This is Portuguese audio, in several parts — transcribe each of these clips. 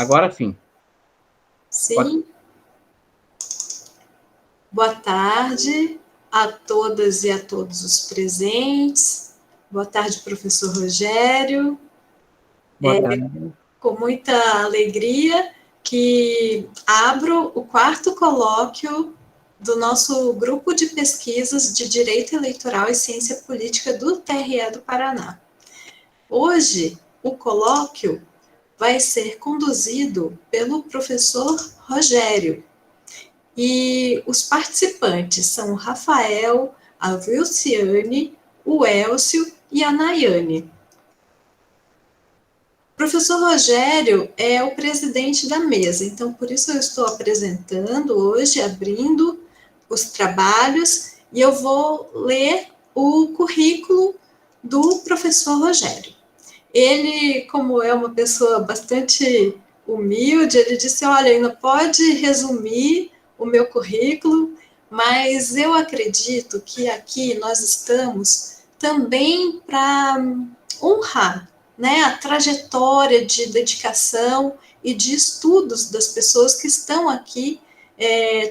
Agora sim. Sim. Pode... Boa tarde a todas e a todos os presentes. Boa tarde, professor Rogério. Boa tarde. Com muita alegria que abro o quarto colóquio do nosso grupo de pesquisas de Direito Eleitoral e Ciência Política do TRE do Paraná. Hoje, o colóquio vai ser conduzido pelo professor Rogério. E os participantes são o Rafael, a Vilciane, o Elcio e a Nayane. O professor Rogério é o presidente da mesa, então por isso eu estou apresentando hoje, abrindo os trabalhos, e eu vou ler o currículo do professor Rogério. Ele, como é uma pessoa bastante humilde, ele disse, olha, ainda pode resumir o meu currículo, mas eu acredito que aqui nós estamos também para honrar, né, a trajetória de dedicação e de estudos das pessoas que estão aqui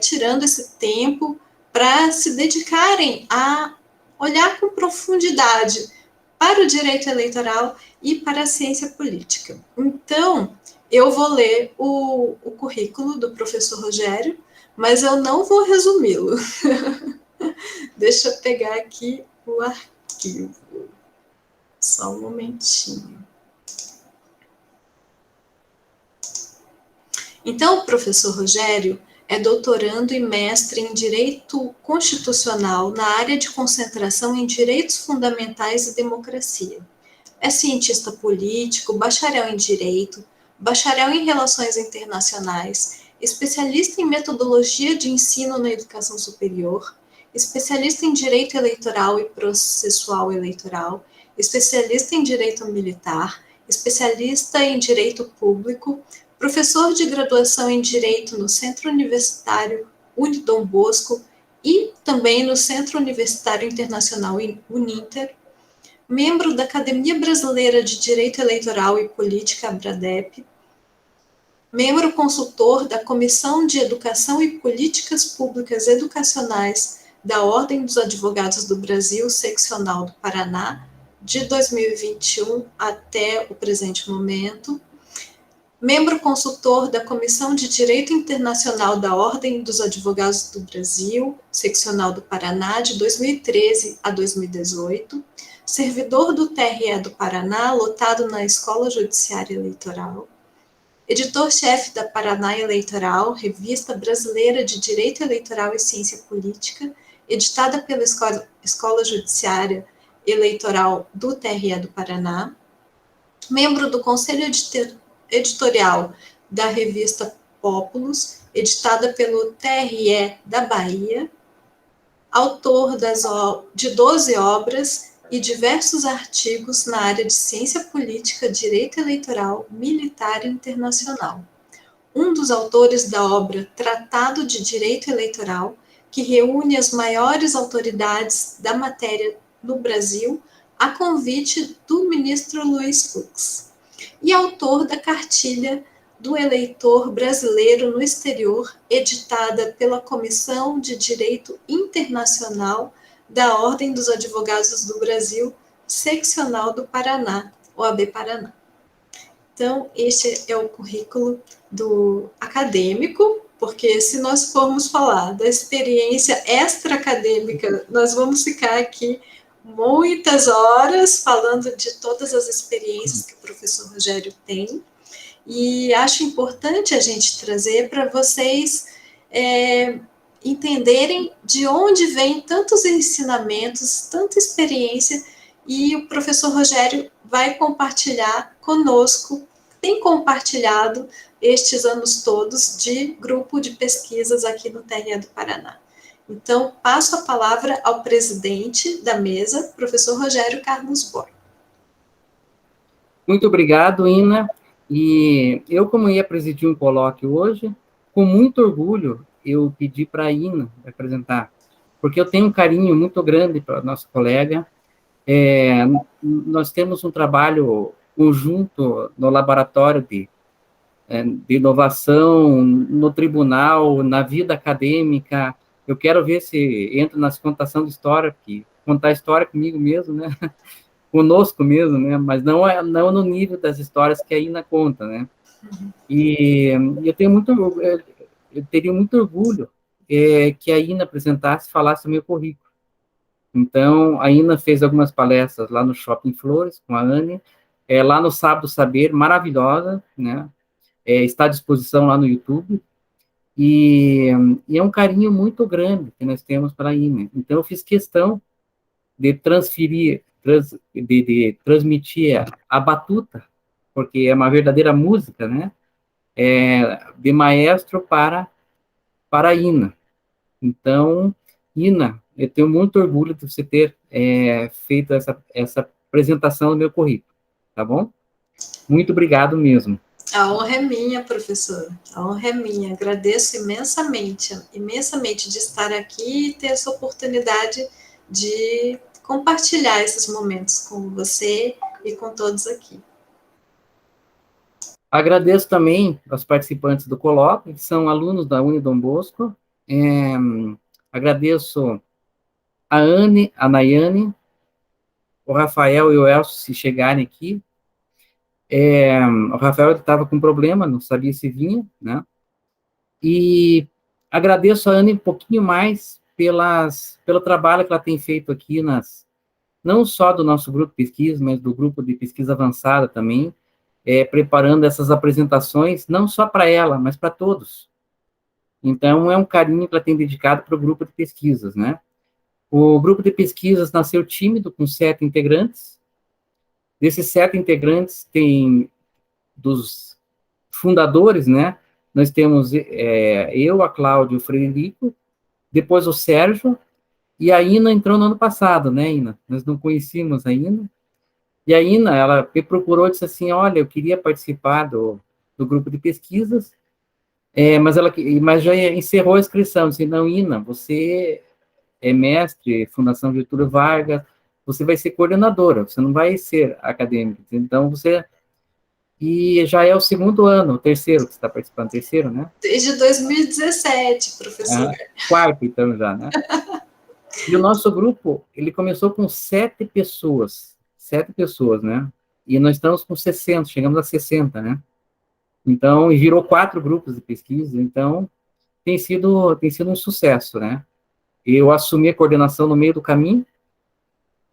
tirando esse tempo para se dedicarem a olhar com profundidade para o direito eleitoral e para a ciência política. Então, eu vou ler o currículo do professor Rogério, mas eu não vou resumi-lo. Deixa eu pegar aqui o arquivo. Só um momentinho. Então, o professor Rogério é doutorando e mestre em Direito Constitucional na área de concentração em Direitos Fundamentais e Democracia. É cientista político, bacharel em Direito, bacharel em Relações Internacionais, especialista em Metodologia de Ensino na Educação Superior, especialista em Direito Eleitoral e Processual Eleitoral, especialista em Direito Militar, especialista em Direito Público, professor de graduação em Direito no Centro Universitário Dom Bosco e também no Centro Universitário Internacional Uninter, membro da Academia Brasileira de Direito Eleitoral e Política, ABRADEP, membro consultor da Comissão de Educação e Políticas Públicas Educacionais da Ordem dos Advogados do Brasil, Seccional do Paraná, de 2021 até o presente momento, membro consultor da Comissão de Direito Internacional da Ordem dos Advogados do Brasil, Seccional do Paraná, de 2013 a 2018, servidor do TRE do Paraná, lotado na Escola Judiciária Eleitoral, editor-chefe da Paraná Eleitoral, revista brasileira de Direito Eleitoral e Ciência Política, editada pela Escola Judiciária Eleitoral do TRE do Paraná, membro do Conselho Editorial da revista Populus, editada pelo TRE da Bahia, autor de 12 obras e diversos artigos na área de ciência política, direito eleitoral, militar e internacional. Um dos autores da obra Tratado de Direito Eleitoral, que reúne as maiores autoridades da matéria no Brasil, a convite do ministro Luiz Fux. E autor da Cartilha do Eleitor Brasileiro no Exterior, editada pela Comissão de Direito Internacional da Ordem dos Advogados do Brasil, Seccional do Paraná, OAB Paraná. Então, este é o currículo do acadêmico, porque se nós formos falar da experiência extra-acadêmica, nós vamos ficar aqui muitas horas falando de todas as experiências que o professor Rogério tem, e acho importante a gente trazer para vocês entenderem de onde vem tantos ensinamentos, tanta experiência, e o professor Rogério vai compartilhar conosco, tem compartilhado estes anos todos de grupo de pesquisas aqui no TRE do Paraná. Então, passo a palavra ao presidente da mesa, professor Rogério Carlos Borba. Muito obrigado, Ina. E eu, como ia presidir um colóquio hoje, com muito orgulho, eu pedi para a Ina apresentar, porque eu tenho um carinho muito grande para a nossa colega. Nós temos um trabalho conjunto no laboratório de inovação no tribunal, na vida acadêmica. Eu quero ver se entra nas contação de história, porque contar história comigo mesmo, né? Conosco mesmo, né? Mas não no nível das histórias que a Ina conta, né? E eu teria muito orgulho que a Ina apresentasse, falasse o meu currículo. Então, a Ina fez algumas palestras lá no Shopping Flores, com a Anne, lá no Sábado Saber, maravilhosa, né? Está à disposição lá no YouTube, e é um carinho muito grande que nós temos para a Ina. Então, eu fiz questão de de transmitir a batuta, porque é uma verdadeira música, né? De maestro para a Ina. Então, Ina, eu tenho muito orgulho de você ter feito essa apresentação do meu currículo, tá bom? Muito obrigado mesmo. A honra é minha, professor. A honra é minha. Agradeço imensamente, imensamente de estar aqui e ter essa oportunidade de compartilhar esses momentos com você e com todos aqui. Agradeço também aos participantes do colóquio, que são alunos da Dom Bosco. Agradeço a Anne, a Nayane, o Rafael e o Elcio se chegarem aqui. O Rafael estava com problema, não sabia se vinha, né? E agradeço a Anne um pouquinho mais pelo trabalho que ela tem feito aqui não só do nosso grupo de pesquisa, mas do grupo de pesquisa avançada também, preparando essas apresentações, não só para ela, mas para todos. Então, é um carinho que ela tem dedicado para o grupo de pesquisas, né? O grupo de pesquisas nasceu tímido, com 7 integrantes. Desses 7 integrantes, tem dos fundadores, né? Nós temos eu, a Cláudia, o Frederico, depois o Sérgio, e a Ina entrou no ano passado, né, Ina? Nós não conhecíamos a Ina. E a Ina, ela me procurou e disse assim, olha, eu queria participar do grupo de pesquisas, mas já encerrou a inscrição. Disse, não, Ina, você é mestre, Fundação Getúlio Vargas, você vai ser coordenadora, você não vai ser acadêmica. Então, E já é o segundo ano, o terceiro, que você está participando, terceiro, né? Desde 2017, professor. Quarto, então, já, né? E o nosso grupo, ele começou com 7 pessoas, né? E nós estamos com 60, chegamos a 60, né? Então, e virou 4 grupos de pesquisa, então tem sido um sucesso, né? Eu assumi a coordenação no meio do caminho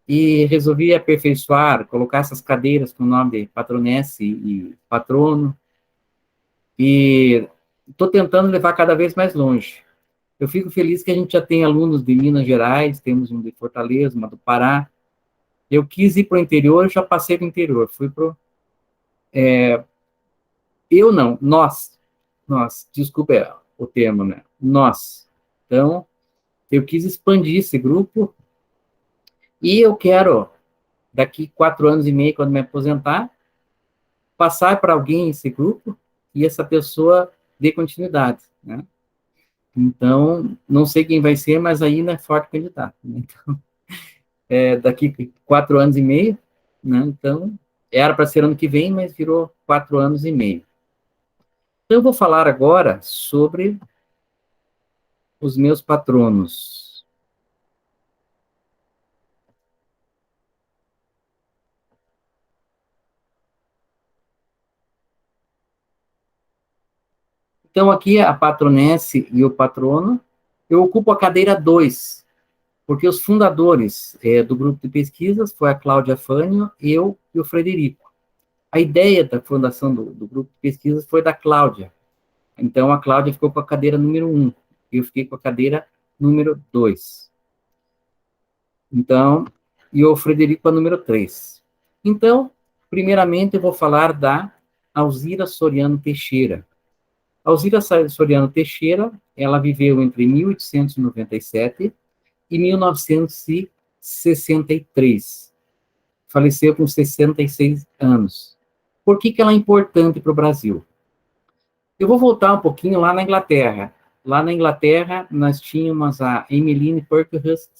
e resolvi aperfeiçoar, colocar essas cadeiras com o nome de patronesse e patrono, e estou tentando levar cada vez mais longe. Eu fico feliz que a gente já tem alunos de Minas Gerais, temos um de Fortaleza, uma do Pará. Eu quis ir para o interior, já passei para o interior. Fui para o... eu não, nós, desculpa o termo, né? Nós. Então, eu quis expandir esse grupo e eu quero, daqui 4 anos e meio, quando me aposentar, passar para alguém esse grupo e essa pessoa dê continuidade, né? Então, não sei quem vai ser, mas ainda é forte candidato. Né? Então, daqui 4 anos e meio, né? Então, era para ser ano que vem, mas virou 4 anos e meio. Então, eu vou falar agora sobre os meus patronos. Então, aqui a patronesse e o patrono, eu ocupo a cadeira 2, porque os fundadores do grupo de pesquisas foi a Cláudia Fânio, eu e o Frederico. A ideia da fundação do grupo de pesquisas foi da Cláudia. Então, a Cláudia ficou com a cadeira número 1, eu fiquei com a cadeira número 2. Então, e o Frederico a número 3. Então, primeiramente, eu vou falar da Alzira Soriano Teixeira. Alzira Soriano Teixeira, ela viveu entre 1897 e 1963. Faleceu com 66 anos. Por que ela é importante para o Brasil? Eu vou voltar um pouquinho lá na Inglaterra. Lá na Inglaterra, nós tínhamos a Emmeline Parkhurst,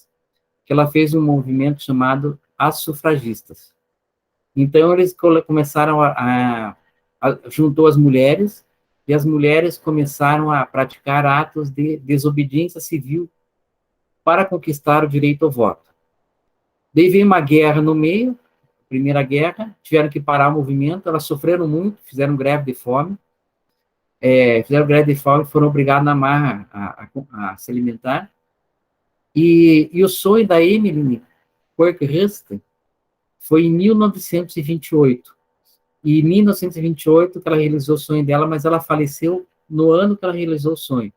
que ela fez um movimento chamado As Sufragistas. Então, eles começaram a juntou as mulheres, e as mulheres começaram a praticar atos de desobediência civil para conquistar o direito ao voto. Daí veio uma guerra no meio, Primeira Guerra, tiveram que parar o movimento, elas sofreram muito, fizeram greve de fome, foram obrigadas na marra a se alimentar, e o sonho da Emmeline Pankhurst foi em 1928, e em 1928 que ela realizou o sonho dela, mas ela faleceu no ano que ela realizou o sonho.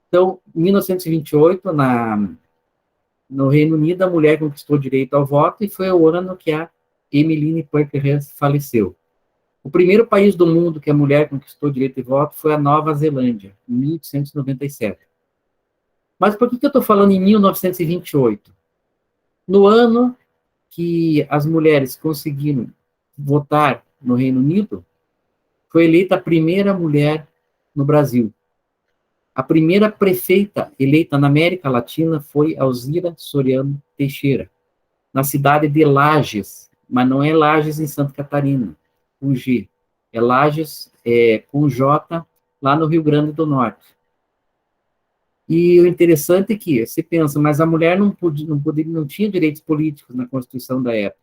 Então, em 1928, no Reino Unido, a mulher conquistou o direito ao voto, e foi o ano que a Emmeline Pankhurst faleceu. O primeiro país do mundo que a mulher conquistou o direito de voto foi a Nova Zelândia, em 1897. Mas por que eu estou falando em 1928? No ano que as mulheres conseguiram votar no Reino Unido, foi eleita a primeira mulher no Brasil. A primeira prefeita eleita na América Latina foi Alzira Soriano Teixeira, na cidade de Lages, mas não é Lages em Santa Catarina, com G, é Lages com J, lá no Rio Grande do Norte. E o interessante é que, você pensa, mas a mulher não tinha direitos políticos na Constituição da época.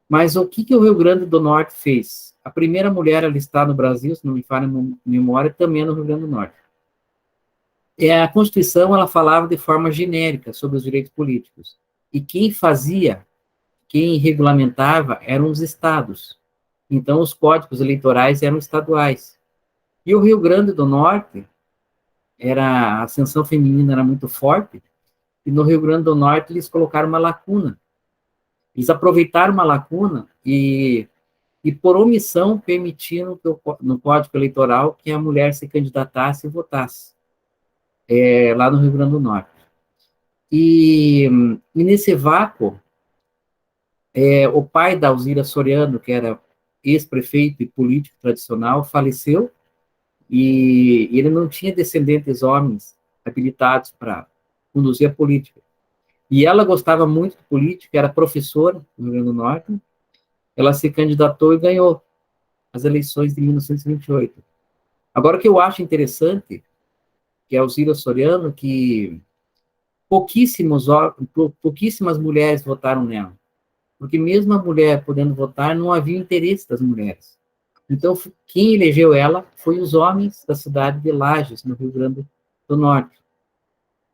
Mas o que o Rio Grande do Norte fez? A primeira mulher a listar no Brasil, se não me falha a memória, também é no Rio Grande do Norte. A Constituição, ela falava de forma genérica sobre os direitos políticos. E quem regulamentava eram os estados. Então, os códigos eleitorais eram estaduais. E o Rio Grande do Norte, a ascensão feminina era muito forte, e no Rio Grande do Norte eles colocaram uma lacuna. Eles aproveitaram uma lacuna e por omissão, permitiram no Código Eleitoral que a mulher se candidatasse e votasse, lá no Rio Grande do Norte. E nesse vácuo, o pai da Alzira Soriano, que era ex-prefeito e político tradicional, faleceu, e ele não tinha descendentes homens habilitados para conduzir a política. E ela gostava muito de política, era professora no Rio Grande do Norte, ela se candidatou e ganhou as eleições de 1928. Agora, o que eu acho interessante, que é a Alzira Soriano, que pouquíssimas mulheres votaram nela, porque mesmo a mulher podendo votar, não havia interesse das mulheres. Então, quem elegeu ela foi os homens da cidade de Lages, no Rio Grande do Norte.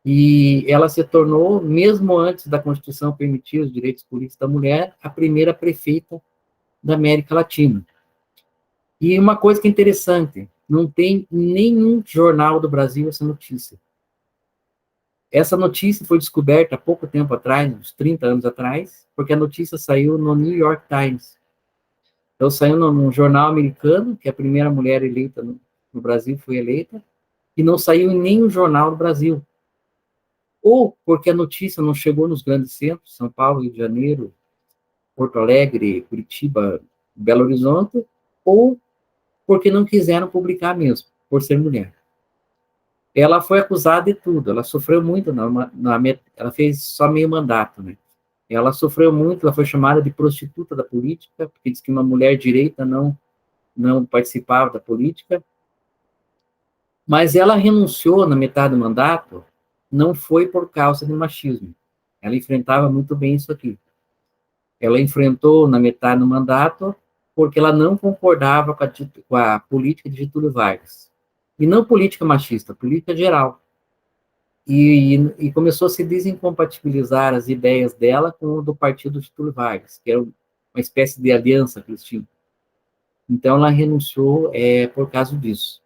E ela se tornou, mesmo antes da Constituição permitir os direitos políticos da mulher, a primeira prefeita da América Latina. E uma coisa que é interessante, não tem nenhum jornal do Brasil essa notícia. Essa notícia foi descoberta há pouco tempo atrás, uns 30 anos atrás, porque a notícia saiu no New York Times. Então, saiu num jornal americano, que a primeira mulher eleita no Brasil foi eleita, e não saiu em nenhum jornal do Brasil. Ou porque a notícia não chegou nos grandes centros, São Paulo, Rio de Janeiro, Porto Alegre, Curitiba, Belo Horizonte, ou porque não quiseram publicar mesmo, por ser mulher. Ela foi acusada de tudo, ela sofreu muito, ela fez só meio mandato, né? Ela sofreu muito, ela foi chamada de prostituta da política, porque diz que uma mulher direita não participava da política, mas ela renunciou na metade do mandato, não foi por causa de machismo, ela enfrentava muito bem isso aqui. Ela enfrentou na metade do mandato porque ela não concordava com a política de Getúlio Vargas. E não política machista, política geral. E começou a se desincompatibilizar as ideias dela com o do partido Getúlio Vargas, que era uma espécie de aliança que eles tinham. Então, ela renunciou por causa disso.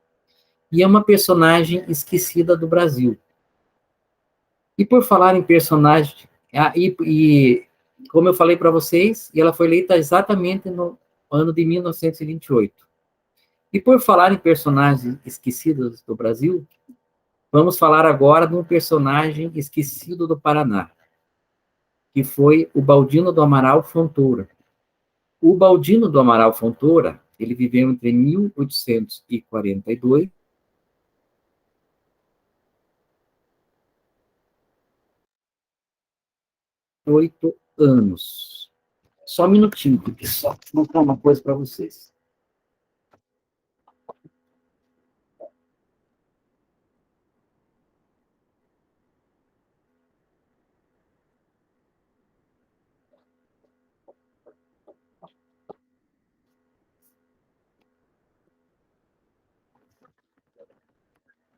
E é uma personagem esquecida do Brasil. E por falar em personagem, como eu falei para vocês, ela foi eleita exatamente no ano de 1928. E por falar em personagens esquecidos do Brasil, vamos falar agora de um personagem esquecido do Paraná, que foi o Baldino do Amaral Fontoura. O Baldino do Amaral Fontoura, ele viveu entre 1842 8 anos. Só um minutinho, pessoal. Vou mostrar uma coisa para vocês.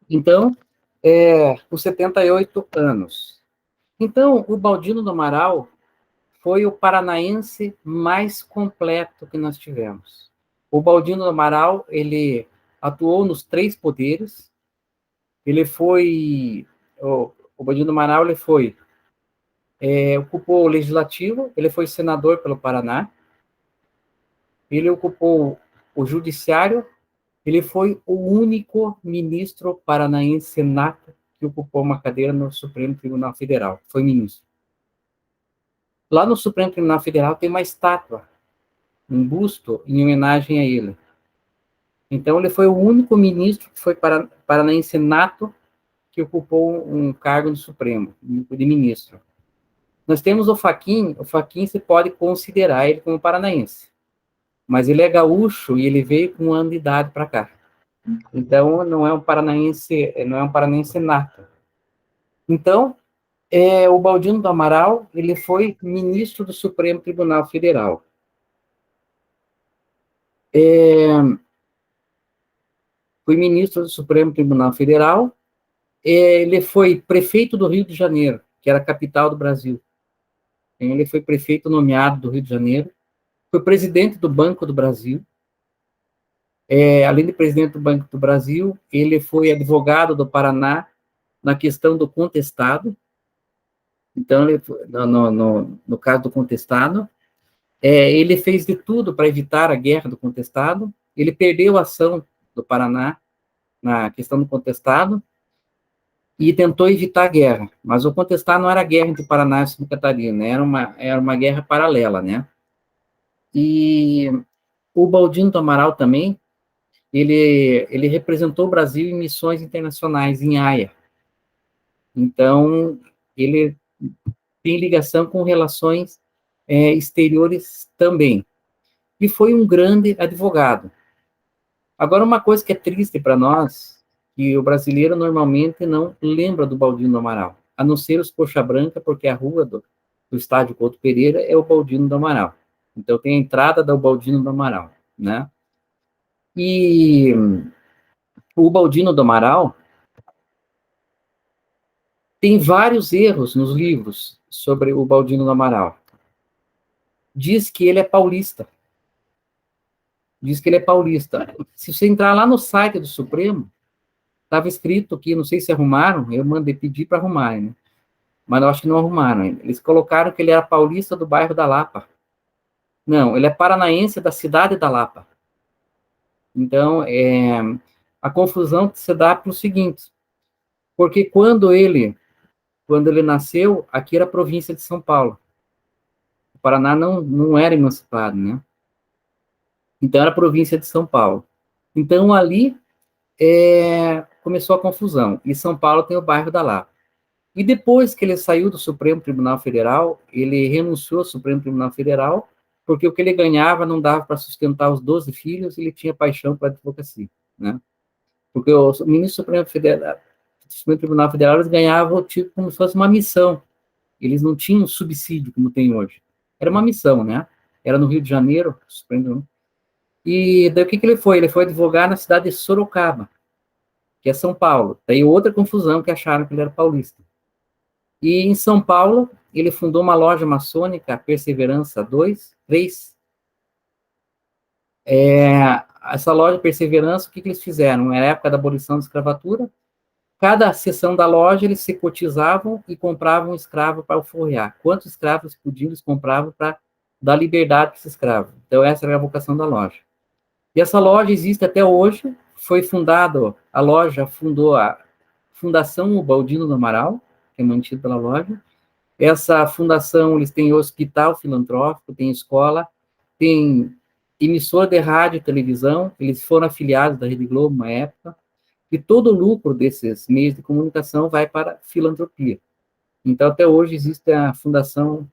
Então, com 78 anos. Então, o Baldino do Amaral foi o paranaense mais completo que nós tivemos. O Baldino do Amaral, ele atuou nos 3 poderes. Ele foi... O Baldino do Amaral, ele foi... ocupou o legislativo, ele foi senador pelo Paraná, ele ocupou o judiciário, ele foi o único ministro paranaense nato que ocupou uma cadeira no Supremo Tribunal Federal. Foi ministro. Lá no Supremo Tribunal Federal tem uma estátua, um busto em homenagem a ele. Então, ele foi o único ministro que foi paranaense nato que ocupou um cargo no Supremo, de ministro. Nós temos o Fachin se pode considerar ele como paranaense, mas ele é gaúcho e ele veio com 1 ano de idade para cá. Então, não é um paranaense nato. Então, o Baldino do Amaral, ele foi ministro do Supremo Tribunal Federal. Foi ministro do Supremo Tribunal Federal, ele foi prefeito do Rio de Janeiro, que era a capital do Brasil. Ele foi prefeito nomeado do Rio de Janeiro, foi presidente do Banco do Brasil, além de presidente do Banco do Brasil, ele foi advogado do Paraná na questão do contestado. Então, no caso do contestado, ele fez de tudo para evitar a guerra do contestado, ele perdeu a ação do Paraná na questão do contestado e tentou evitar a guerra, mas o contestado não era a guerra entre Paraná e Santa Catarina, era uma guerra paralela, né? E o Baldino do Amaral também, ele representou o Brasil em missões internacionais, em Haia. Então, ele tem ligação com relações exteriores também. E foi um grande advogado. Agora, uma coisa que é triste para nós, que o brasileiro normalmente não lembra do Baldino do Amaral, a não ser os Coxa Branca, porque a rua do estádio Couto Pereira é o Baldino do Amaral. Então, tem a entrada do Baldino do Amaral, né? E o Baldino do Amaral tem vários erros nos livros sobre o Baldino do Amaral. Diz que ele é paulista. Se você entrar lá no site do Supremo, estava escrito que, não sei se arrumaram, eu mandei pedir para arrumarem, né? Mas eu acho que não arrumaram ainda. Eles colocaram que ele era paulista do bairro da Lapa. Não, ele é paranaense da cidade da Lapa. Então, a confusão se dá pelo seguinte, porque quando ele nasceu, aqui era a província de São Paulo. O Paraná não era emancipado, né? Então, era a província de São Paulo. Então, ali começou a confusão. E São Paulo tem o bairro da Lapa. E depois que ele saiu do Supremo Tribunal Federal, ele renunciou ao Supremo Tribunal Federal, porque o que ele ganhava não dava para sustentar os 12 filhos, e ele tinha paixão pela advocacia, né? Porque o ministro do Supremo Tribunal Federal, eles ganhavam tipo como se fosse uma missão. Eles não tinham subsídio como tem hoje. Era uma missão, né? Era no Rio de Janeiro, Supremo. E daí o que ele foi? Ele foi advogar na cidade de Sorocaba, que é São Paulo. Daí outra confusão, que acharam que ele era paulista. E em São Paulo, ele fundou uma loja maçônica, a Perseverança 2, 3. Essa loja Perseverança, o que eles fizeram? Na época da abolição da escravatura, cada seção da loja, eles se cotizavam e compravam um escravo para alforrear. Quantos escravos podiam, eles compravam para dar liberdade para esse escravo. Então, essa era a vocação da loja. E essa loja existe até hoje, foi fundado, a loja fundou a Fundação Baldino do Amaral, que é mantida pela loja. Essa fundação, eles têm hospital filantrópico, tem escola, tem emissora de rádio e televisão, eles foram afiliados da Rede Globo uma época, e todo o lucro desses meios de comunicação vai para filantropia. Então, até hoje, existe a Fundação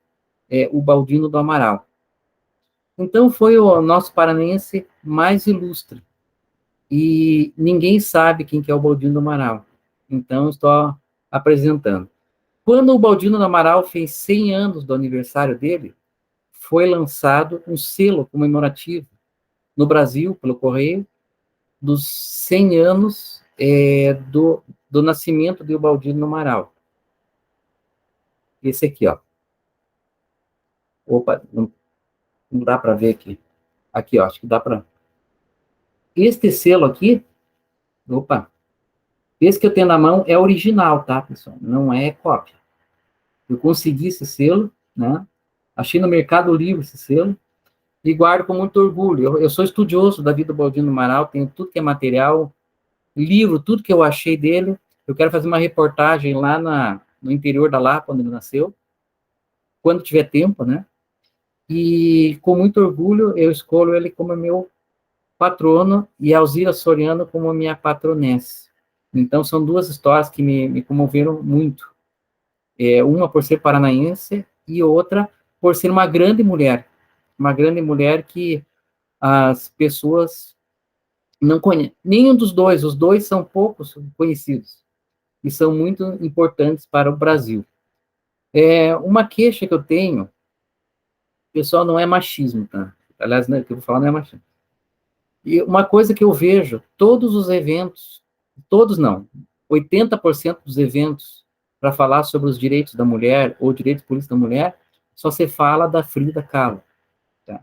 o Baldino do Amaral. Então, foi o nosso paranense mais ilustre. E ninguém sabe quem que é o Baldino do Amaral. Então, estou apresentando. Quando o Baldino do Amaral fez 100 anos do aniversário dele, foi lançado um selo comemorativo no Brasil, pelo Correio, dos 100 anos do nascimento de Ubaldino no Amaral. Esse aqui, ó. Opa, não dá para ver aqui. Aqui, ó, acho que dá para... Este selo aqui, opa, esse que eu tenho na mão é original, tá, pessoal? Não é cópia. Eu consegui esse selo, né? Achei no Mercado Livre esse selo e guardo com muito orgulho. Eu sou estudioso da vida do Ubaldino do Amaral, tenho tudo que é material, livro, tudo que eu achei dele. Eu quero fazer uma reportagem lá no interior da Lapa, onde ele nasceu, quando tiver tempo, né? E com muito orgulho eu escolho ele como meu patrono e Alzira Soriano como minha patronessa. Então são duas histórias que me comoveram muito. Uma por ser paranaense e outra por ser uma grande mulher que as pessoas não conhecem. Nenhum dos dois, os dois são poucos conhecidos e são muito importantes para o Brasil. Uma queixa que eu tenho, pessoal, não é machismo, tá? Aliás, o que eu vou falar não é machismo. E uma coisa que eu vejo, todos os eventos, todos não, 80% dos eventos para falar sobre os direitos da mulher ou direitos políticos da mulher, só se fala da Frida Kahlo. Tá?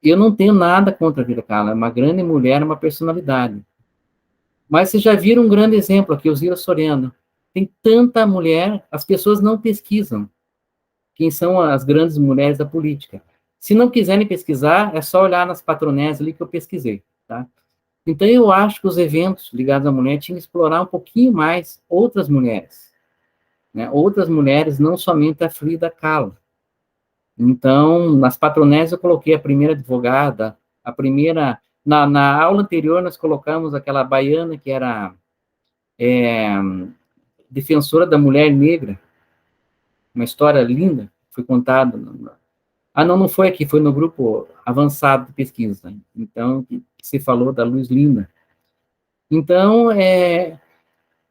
Eu não tenho nada contra a Frida Kahlo, é uma grande mulher, uma personalidade. Mas vocês já viram um grande exemplo aqui, Alzira Soriano. Tem tanta mulher, as pessoas não pesquisam quem são as grandes mulheres da política. Se não quiserem pesquisar, é só olhar nas patronésias ali que eu pesquisei, tá? Então, eu acho que os eventos ligados à mulher tinham que explorar um pouquinho mais outras mulheres, né? Outras mulheres, não somente a Frida Kahlo. Então, nas patronésias eu coloquei a primeira advogada, a primeira... Na aula anterior, nós colocamos aquela baiana que era defensora da mulher negra, uma história linda, foi contada. Não foi aqui, foi no grupo avançado de pesquisa. Então, se falou da Luz Linda. Então,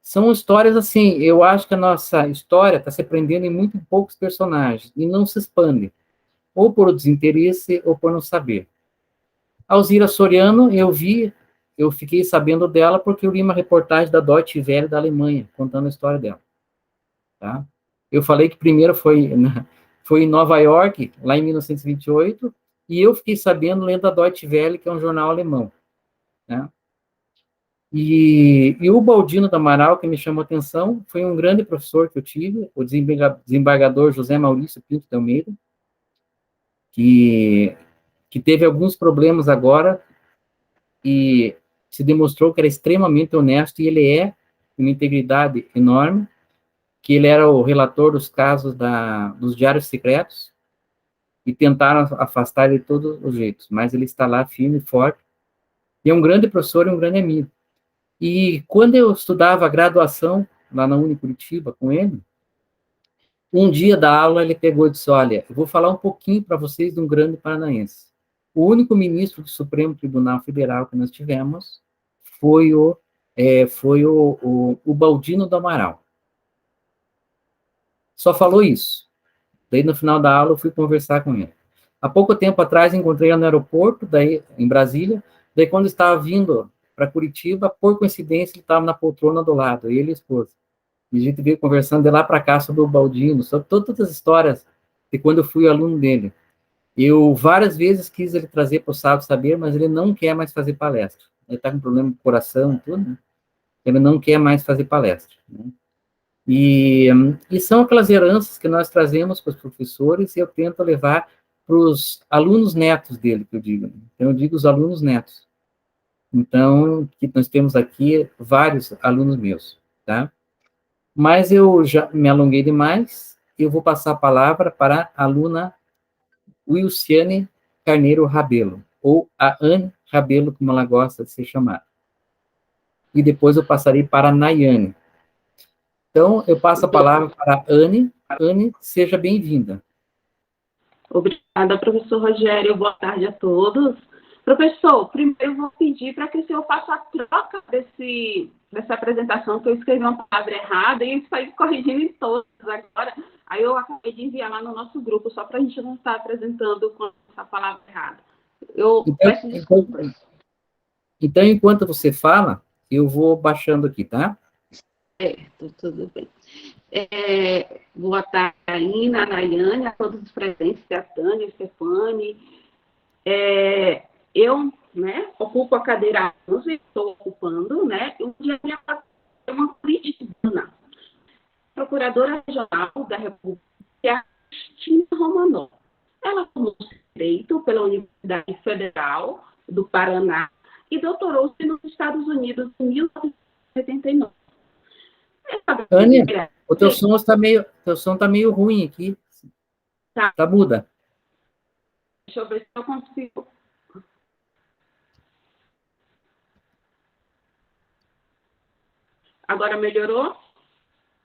são histórias assim, eu acho que a nossa história está se prendendo em muito poucos personagens, e não se expande, ou por desinteresse, ou por não saber. A Alzira Soriano, eu fiquei sabendo dela porque eu li uma reportagem da Deutsche Welle da Alemanha, contando a história dela. Tá? Eu falei que primeiro foi em Nova York, lá em 1928, e eu fiquei sabendo lendo a Deutsche Welle, que é um jornal alemão. Né? E o Ubaldino do Amaral, que me chamou a atenção, foi um grande professor que eu tive, o desembargador José Maurício Pinto de Almeida, que teve alguns problemas agora, e se demonstrou que era extremamente honesto, e ele é uma integridade enorme, que ele era o relator dos casos dos diários secretos, e tentaram afastar ele de todos os jeitos, mas ele está lá firme e forte, e é um grande professor e um grande amigo. E quando eu estudava a graduação, lá na Curitiba com ele, um dia da aula ele pegou e disse, olha, eu vou falar um pouquinho para vocês de um grande paranaense. O único ministro do Supremo Tribunal Federal que nós tivemos foi o Ubaldino do Amaral. Só falou isso. Daí, no final da aula, eu fui conversar com ele. Há pouco tempo atrás, encontrei ele no aeroporto, daí, em Brasília. Daí, quando estava vindo para Curitiba, por coincidência, ele estava na poltrona do lado, ele e a esposa. E a gente veio conversando de lá para cá sobre o Baldino, sobre todas as histórias de quando eu fui aluno dele. Eu, várias vezes, quis ele trazer para o Sábio Saber, mas ele não quer mais fazer palestra. Ele está com problema de coração e tudo, né? Ele não quer mais fazer palestra, né? E são aquelas heranças que nós trazemos para os professores e eu tento levar para os alunos netos dele, que eu digo. Então, eu digo os alunos netos. Então, que nós temos aqui vários alunos meus, tá? Mas eu já me alonguei demais, eu vou passar a palavra para a aluna Wilciane Carneiro Rabelo, ou a Anne Rabelo, como ela gosta de ser chamada. E depois eu passarei para a Nayane. Então, eu passo a palavra para a Anne. Anne, seja bem-vinda. Obrigada, professor Rogério. Boa tarde a todos. Professor, primeiro eu vou pedir para que o senhor faça a troca dessa apresentação, que eu escrevi uma palavra errada, e isso foi corrigindo em todas agora. Aí eu acabei de enviar lá no nosso grupo, só para a gente não estar apresentando com essa palavra errada. Eu peço desculpas. Então, enquanto você fala, Eu vou baixando aqui, tá? Tudo bem. Boa tarde, Aina, Nayane, a todos os presentes, a Tânia, a Stefane. Eu, né, ocupo a cadeira 11, estou ocupando, né, o dia é uma crítica, procuradora regional da República, que é a Cristina Romano. Ela formou-se em Direito pela Universidade Federal do Paraná e doutorou-se nos Estados Unidos em 1979. Tânia, o teu som está meio ruim aqui. Tá muda. Deixa eu ver se eu consigo. Agora melhorou?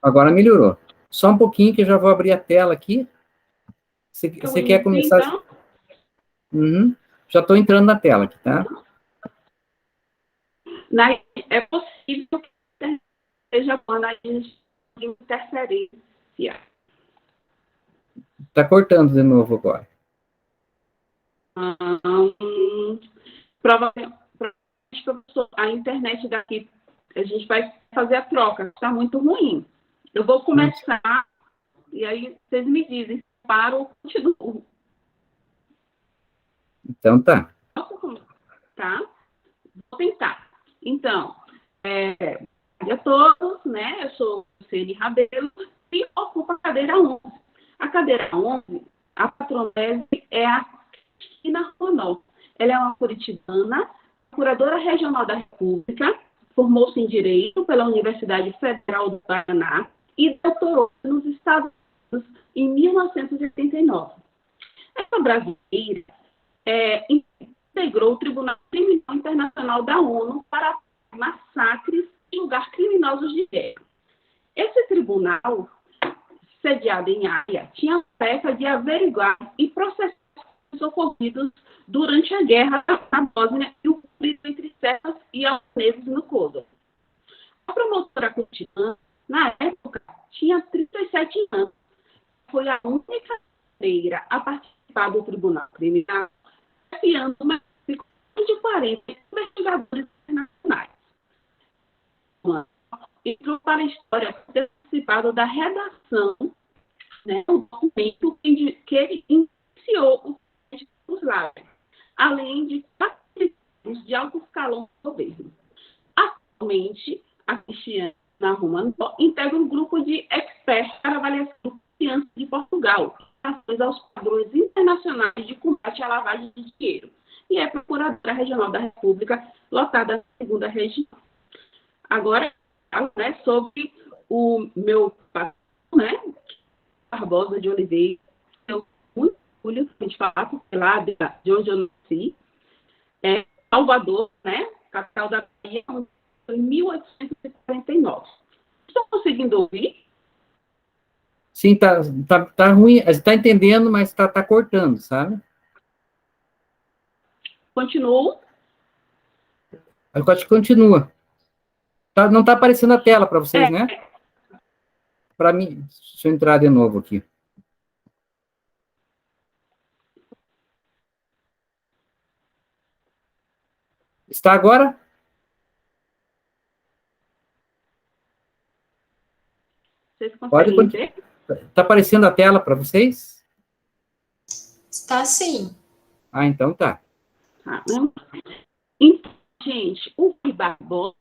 Agora melhorou. Só um pouquinho que eu já vou abrir a tela aqui. Você quer começar? Então? Uhum. Já estou entrando na tela aqui, tá? É possível que seja quando a gente interferência. Está cortando de novo agora. Provavelmente, professor, a internet daqui, a gente vai fazer a troca, está muito ruim. Eu vou começar, e aí vocês me dizem, para ou continuo. Então tá. Tá? Vou tentar. Então, a todos, né? Eu sou Ceni Rabelo e ocupo a cadeira 11. A cadeira 11, a patronese é a Cristina Ronó. Ela é uma curitibana, procuradora regional da República, formou-se em Direito pela Universidade Federal do Paraná e doutorou-se nos Estados Unidos em 1989. Essa brasileira integrou o Tribunal Criminal Internacional da ONU para massacres e julgar criminosos de guerra. Esse tribunal, sediado em Haia, tinha a tarefa de averiguar e processar os ocorridos durante a guerra na Bósnia e o conflito entre sérvios e albaneses no Kosovo. A promotora curitibana, na época, tinha 37 anos. Foi a única brasileira a participar do Tribunal Criminal, desafiando uma equipe de 40 investigadores internacionais. Entrou para a história por ter participado da redação, né, do documento que ele iniciou os lábios, além de participantes de alto escalão do governo. Atualmente, a Cristina Romano integra um grupo de experts para avaliação de confiança de Portugal, aos padrões internacionais de combate à lavagem de dinheiro, e é procuradora regional da República, lotada na segunda região. Agora, né, sobre o meu patrão, né, Barbosa de Oliveira, eu muito orgulho de falar, porque lá de onde eu nasci, Salvador, né, capital da Bahia, em 1849. Estão conseguindo ouvir? Sim, tá ruim. A gente está entendendo, mas tá cortando, sabe? Continuo? Eu acho que continua. Não está aparecendo a tela para vocês, né? Para mim, deixa eu entrar de novo aqui. Está agora? Vocês conseguem ver? Está aparecendo a tela para vocês? Está sim. Ah, então tá. Então, gente, o Rui Barbosa,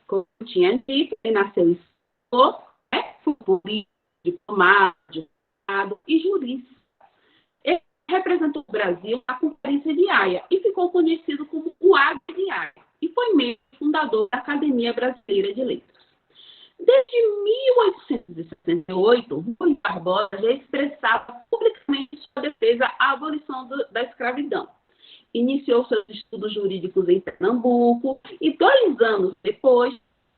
como eu tinha dito, ele nasceu em Salvador, foi político, diplomata, advogado e jurista. Ele representou o Brasil na Conferência de Haia e ficou conhecido como o Águia de Haia, e foi membro fundador da Academia Brasileira de Letras. Desde 1868, Rui Barbosa já expressava publicamente sua defesa à abolição da escravidão. Iniciou seus estudos jurídicos em Pernambuco e, 2 anos depois,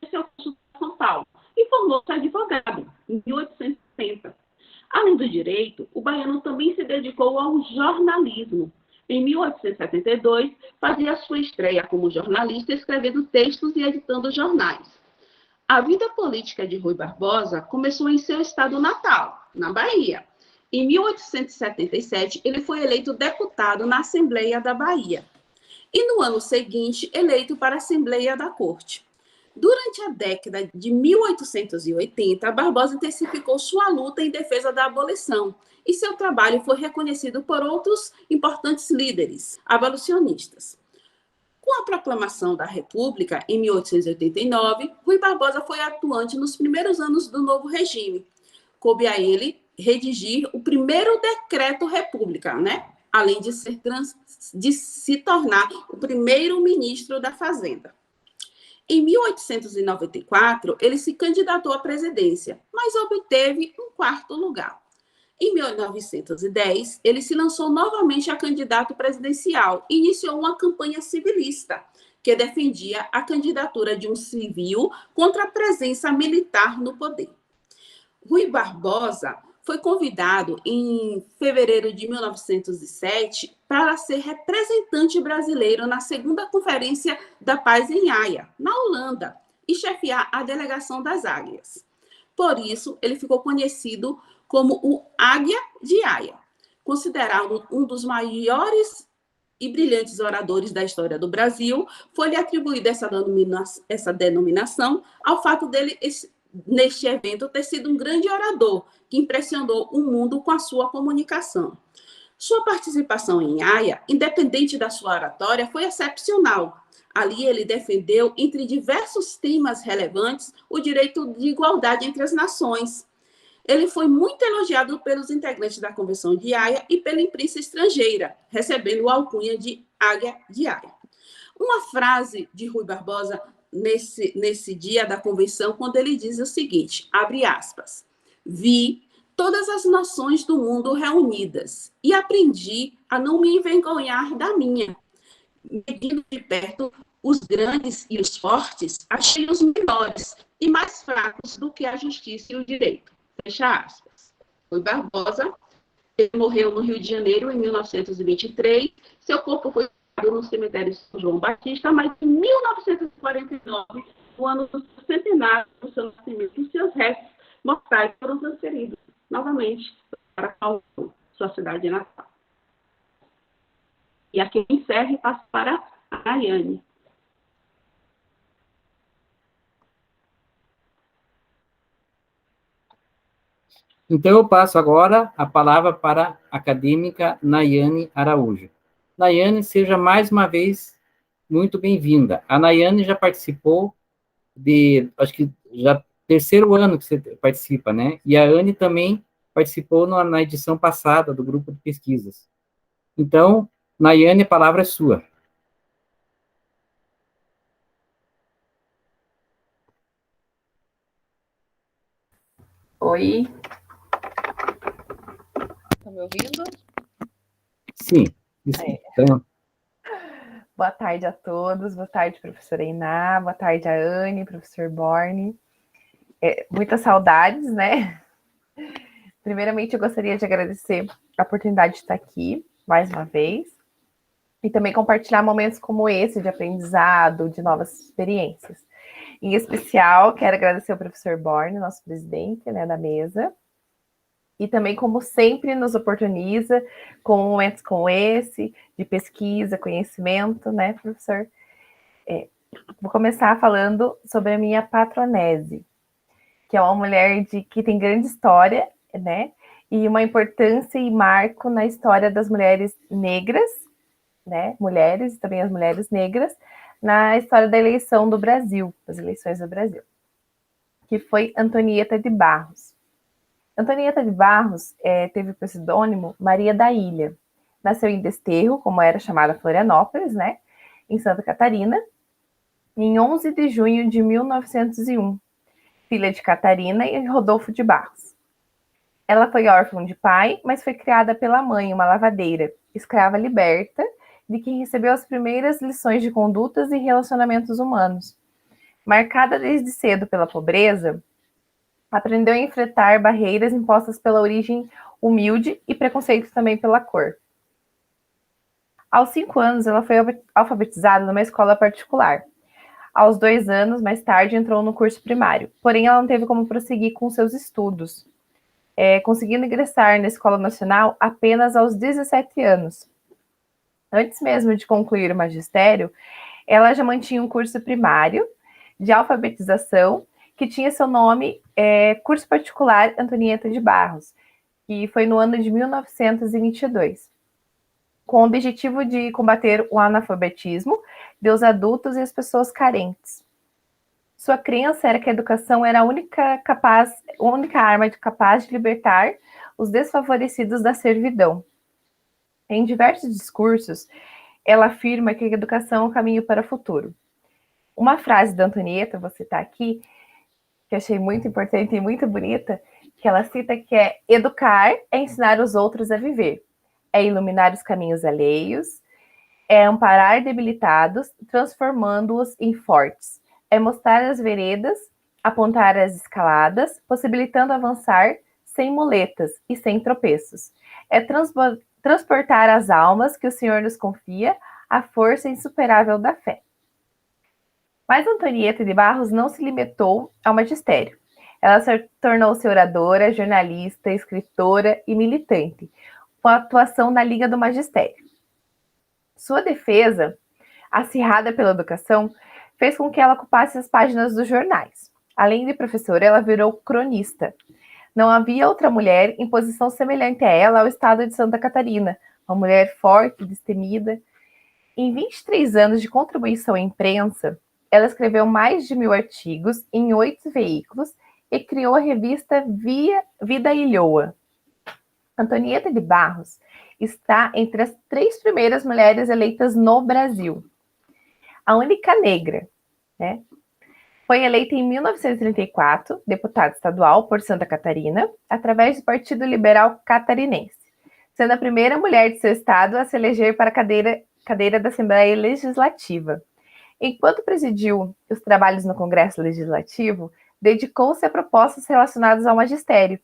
seu curso em São Paulo e formou-se advogado em 1870. Além do direito, o baiano também se dedicou ao jornalismo. Em 1872, fazia sua estreia como jornalista, escrevendo textos e editando jornais. A vida política de Rui Barbosa começou em seu estado natal, na Bahia. Em 1877, ele foi eleito deputado na Assembleia da Bahia. E no ano seguinte, eleito para a Assembleia da Corte. Durante a década de 1880, Barbosa intensificou sua luta em defesa da abolição e seu trabalho foi reconhecido por outros importantes líderes abolicionistas. Com a proclamação da República, em 1889, Rui Barbosa foi atuante nos primeiros anos do novo regime. Coube a ele redigir o primeiro decreto-república, né? Além de se tornar o primeiro ministro da Fazenda. Em 1894, ele se candidatou à presidência, mas obteve um quarto lugar. Em 1910, ele se lançou novamente a candidato presidencial e iniciou uma campanha civilista, que defendia a candidatura de um civil contra a presença militar no poder. Rui Barbosa foi convidado em fevereiro de 1907 para ser representante brasileiro na segunda Conferência da Paz em Haia, na Holanda, e chefiar a delegação das Águias. Por isso, ele ficou conhecido como o Águia de Haia, considerado um dos maiores e brilhantes oradores da história do Brasil. Foi-lhe atribuída essa denominação ao fato dele, neste evento, ter sido um grande orador, que impressionou o mundo com a sua comunicação. Sua participação em Haia, independente da sua oratória, foi excepcional. Ali ele defendeu, entre diversos temas relevantes, o direito de igualdade entre as nações. Ele foi muito elogiado pelos integrantes da Convenção de Haia e pela imprensa estrangeira, recebendo a alcunha de Águia de Haia. Uma frase de Rui Barbosa nesse dia da convenção, quando ele diz o seguinte, abre aspas, vi todas as nações do mundo reunidas e aprendi a não me envergonhar da minha. Medindo de perto os grandes e os fortes, achei os menores e mais fracos do que a justiça e o direito. Fecha aspas. Rui Barbosa, ele morreu no Rio de Janeiro em 1923, seu corpo foi no cemitério de São João Batista, mas em 1949, no ano do centenário do seu nascimento, seus restos mortais foram transferidos novamente para Paulo, sua cidade natal. E aqui encerra e passa para a Nayane. Então, eu passo agora a palavra para a acadêmica Nayane Araújo. Nayane, seja mais uma vez muito bem-vinda. A Nayane já participou acho que já terceiro ano que você participa, né? E a Anne também participou na edição passada do grupo de pesquisas. Então, Nayane, a palavra é sua. Oi. Estão me ouvindo? Sim. Então... Boa tarde a todos. Boa tarde, professora Iná. Boa tarde, a Anne, professor Borne. Muitas saudades, né? Primeiramente, eu gostaria de agradecer a oportunidade de estar aqui, mais uma vez, e também compartilhar momentos como esse, de aprendizado, de novas experiências. Em especial, quero agradecer ao professor Borne, nosso presidente, né, da mesa, e também, como sempre, nos oportuniza com momentos como esse, de pesquisa, conhecimento, né, professor? Vou começar falando sobre a minha patronese, que é uma mulher que tem grande história, né, e uma importância e marco na história das mulheres negras, né, mulheres e também as mulheres negras, na história da eleição do Brasil, das eleições do Brasil, que foi Antonieta de Barros. Antonieta de Barros teve o pseudônimo Maria da Ilha. Nasceu em Desterro, como era chamada Florianópolis, né, em Santa Catarina, em 11 de junho de 1901, filha de Catarina e Rodolfo de Barros. Ela foi órfã de pai, mas foi criada pela mãe, uma lavadeira, escrava liberta, de quem recebeu as primeiras lições de condutas e relacionamentos humanos. Marcada desde cedo pela pobreza, aprendeu a enfrentar barreiras impostas pela origem humilde e preconceito também pela cor. Aos 5 anos, ela foi alfabetizada numa escola particular. Aos 2 anos, mais tarde, entrou no curso primário. Porém, ela não teve como prosseguir com seus estudos, conseguindo ingressar na Escola Nacional apenas aos 17 anos. Antes mesmo de concluir o magistério, ela já mantinha um curso primário, de alfabetização, que tinha seu nome Curso Particular Antonieta de Barros, que foi no ano de 1922, com o objetivo de combater o analfabetismo dos adultos e as pessoas carentes. Sua crença era que a educação era a única arma capaz de libertar os desfavorecidos da servidão. Em diversos discursos, ela afirma que a educação é o caminho para o futuro. Uma frase da Antonieta, vou citar aqui, que achei muito importante e muito bonita, que ela cita que é: educar é ensinar os outros a viver, é iluminar os caminhos alheios, é amparar debilitados, transformando-os em fortes, é mostrar as veredas, apontar as escaladas, possibilitando avançar sem muletas e sem tropeços, é transportar as almas que o Senhor nos confia, a força insuperável da fé. Mas Antonieta de Barros não se limitou ao magistério. Ela se tornou-se oradora, jornalista, escritora e militante, com atuação na Liga do Magistério. Sua defesa, acirrada pela educação, fez com que ela ocupasse as páginas dos jornais. Além de professora, ela virou cronista. Não havia outra mulher em posição semelhante a ela ao estado de Santa Catarina, uma mulher forte, destemida. Em 23 anos de contribuição à imprensa, ela escreveu mais de 1000 artigos em 8 veículos e criou a revista Vida Ilhoa. Antonieta de Barros está entre as 3 primeiras mulheres eleitas no Brasil. A única negra, né? Foi eleita em 1934, deputada estadual por Santa Catarina, através do Partido Liberal Catarinense, sendo a primeira mulher de seu estado a se eleger para a cadeira da Assembleia Legislativa. Enquanto presidiu os trabalhos no Congresso Legislativo, dedicou-se a propostas relacionadas ao magistério.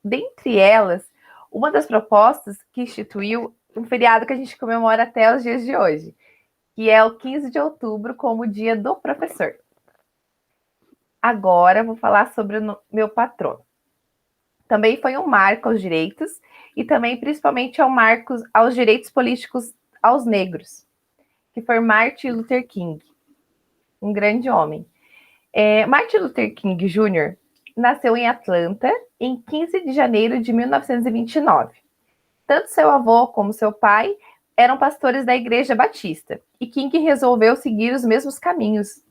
Dentre elas, uma das propostas que instituiu um feriado que a gente comemora até os dias de hoje, que é o 15 de outubro como Dia do Professor. Agora vou falar sobre o meu patrono. Também foi um marco aos direitos e também principalmente um marco aos direitos políticos aos negros, que foi Martin Luther King, um grande homem. Martin Luther King Jr. nasceu em Atlanta em 15 de janeiro de 1929. Tanto seu avô como seu pai eram pastores da Igreja Batista, e King resolveu seguir os mesmos caminhos.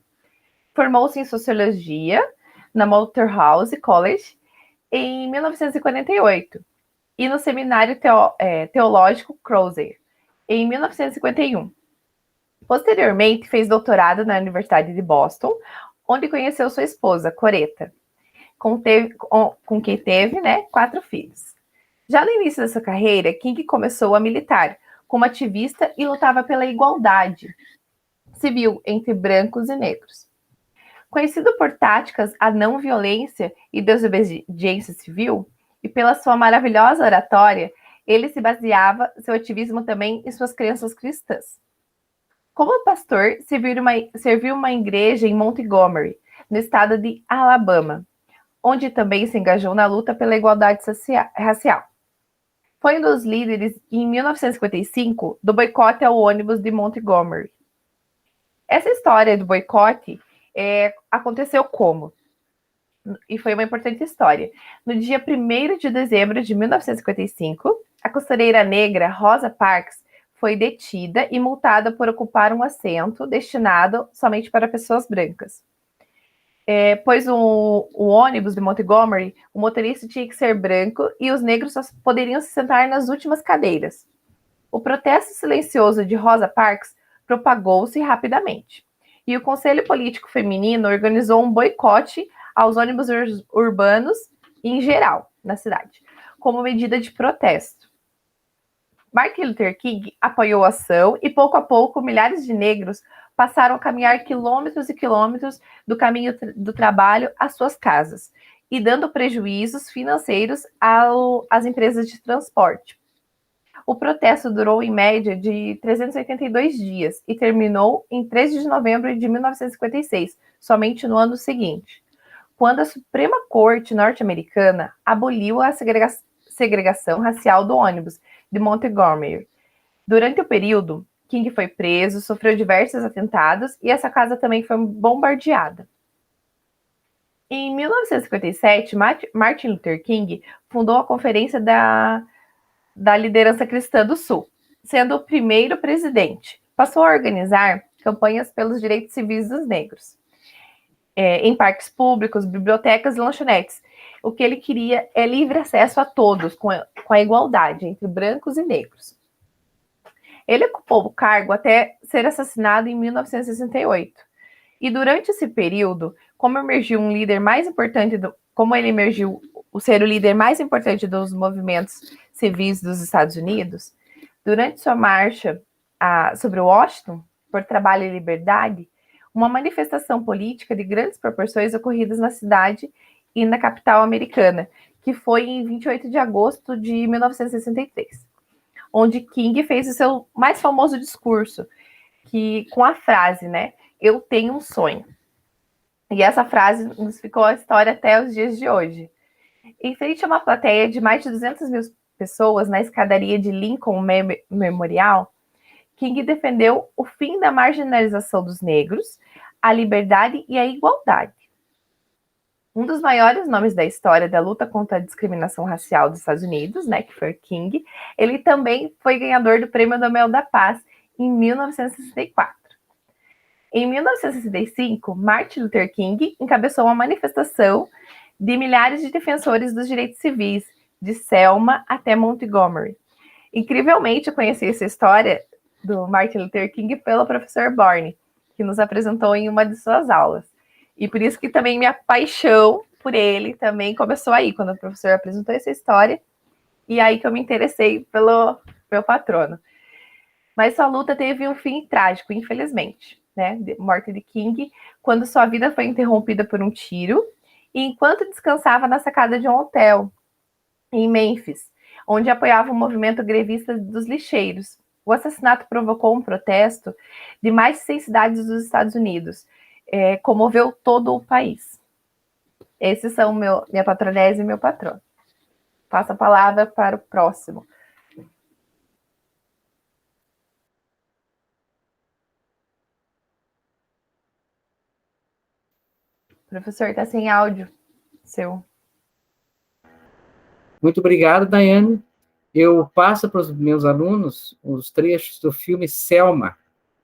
Formou-se em Sociologia na Morehouse College em 1948 e no Seminário Teológico Crozer em 1951. Posteriormente, fez doutorado na Universidade de Boston, onde conheceu sua esposa, Coretta, com quem teve 4 filhos. Já no início da sua carreira, King começou a militar como ativista e lutava pela igualdade civil entre brancos e negros. Conhecido por táticas à não violência e desobediência civil, e pela sua maravilhosa oratória, ele se baseava seu ativismo também em suas crenças cristãs. Como pastor, serviu uma igreja em Montgomery, no estado de Alabama, onde também se engajou na luta pela igualdade racial. Foi um dos líderes, em 1955, do boicote ao ônibus de Montgomery. Essa história do boicote aconteceu como? E foi uma importante história. No dia 1º de dezembro de 1955, a costureira negra Rosa Parks foi detida e multada por ocupar um assento destinado somente para pessoas brancas. Pois o ônibus de Montgomery, o motorista tinha que ser branco e os negros só poderiam se sentar nas últimas cadeiras. O protesto silencioso de Rosa Parks propagou-se rapidamente. E o Conselho Político Feminino organizou um boicote aos ônibus urbanos em geral na cidade, como medida de protesto. Martin Luther King apoiou a ação e, pouco a pouco, milhares de negros passaram a caminhar quilômetros e quilômetros do caminho do trabalho às suas casas, e dando prejuízos financeiros às empresas de transporte. O protesto durou em média de 382 dias e terminou em 13 de novembro de 1956, somente no ano seguinte, quando a Suprema Corte norte-americana aboliu a segregação racial do ônibus de Montgomery. Durante o período, King foi preso, sofreu diversos atentados e essa casa também foi bombardeada. Em 1957, Martin Luther King fundou a Conferência da Liderança Cristã do Sul, sendo o primeiro presidente. Passou a organizar campanhas pelos direitos civis dos negros, em parques públicos, bibliotecas e lanchonetes. O que ele queria é livre acesso a todos, com a igualdade entre brancos e negros. Ele ocupou o cargo até ser assassinado em 1968. E durante esse período, como ele emergiu o ser o líder mais importante dos movimentos civis dos Estados Unidos, durante sua marcha sobre Washington, por trabalho e liberdade, uma manifestação política de grandes proporções ocorridas na cidade e na capital americana, que foi em 28 de agosto de 1963, onde King fez o seu mais famoso discurso, com a frase, né? Eu tenho um sonho. E essa frase nos ficou a história até os dias de hoje. Em frente a uma plateia de mais de 200 mil pessoas na escadaria de Lincoln Memorial, King defendeu o fim da marginalização dos negros, a liberdade e a igualdade. Um dos maiores nomes da história da luta contra a discriminação racial dos Estados Unidos, né, que foi King, ele também foi ganhador do Prêmio Nobel da Paz em 1964. Em 1965, Martin Luther King encabeçou uma manifestação de milhares de defensores dos direitos civis, de Selma até Montgomery. Incrivelmente, eu conheci essa história do Martin Luther King pelo professor Borne, que nos apresentou em uma de suas aulas. E por isso que também minha paixão por ele também começou aí, quando o professor apresentou essa história, e aí que eu me interessei pelo meu patrono. Mas sua luta teve um fim trágico, infelizmente, né? Morte de King, quando sua vida foi interrompida por um tiro, e enquanto descansava na sacada de um hotel em Memphis, onde apoiava o movimento grevista dos lixeiros. O assassinato provocou um protesto de mais de 100 cidades dos Estados Unidos, comoveu todo o país. Esses são minha patronese e meu patrono. Passo a palavra para o próximo. Professor, está sem áudio seu. Muito obrigado, Daiane. Eu passo para os meus alunos os trechos do filme Selma,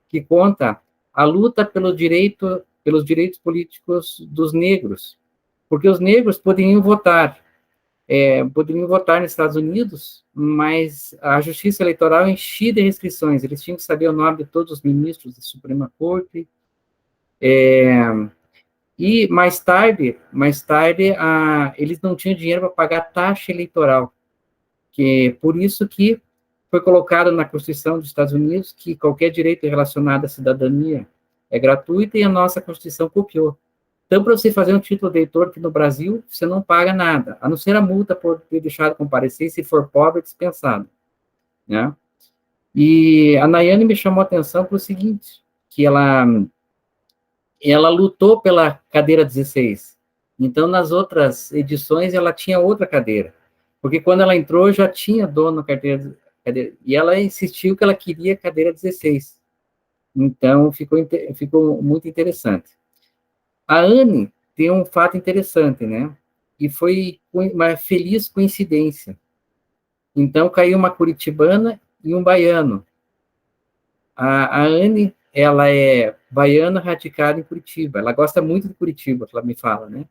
que conta a luta pelos direitos políticos dos negros, porque os negros poderiam votar nos Estados Unidos, mas a Justiça Eleitoral enchia de restrições, eles tinham que saber o nome de todos os ministros da Suprema Corte, e mais tarde, eles não tinham dinheiro para pagar taxa eleitoral, por isso que foi colocado na Constituição dos Estados Unidos que qualquer direito relacionado à cidadania é gratuito, e a nossa Constituição copiou. Então, para você fazer um título de eleitor aqui no Brasil, você não paga nada, a não ser a multa por ter deixado de comparecer, se for pobre, dispensado, né? E a Nayane me chamou a atenção para o seguinte, que ela lutou pela cadeira 16. Então, nas outras edições, ela tinha outra cadeira. Porque quando ela entrou, já tinha dono na cadeira, e ela insistiu que ela queria a cadeira 16. Então, ficou muito interessante. A Anne tem um fato interessante, né? E foi uma feliz coincidência. Então, caiu uma curitibana e um baiano. A Anne, ela é baiana radicada em Curitiba. Ela gosta muito de Curitiba, ela me fala, né?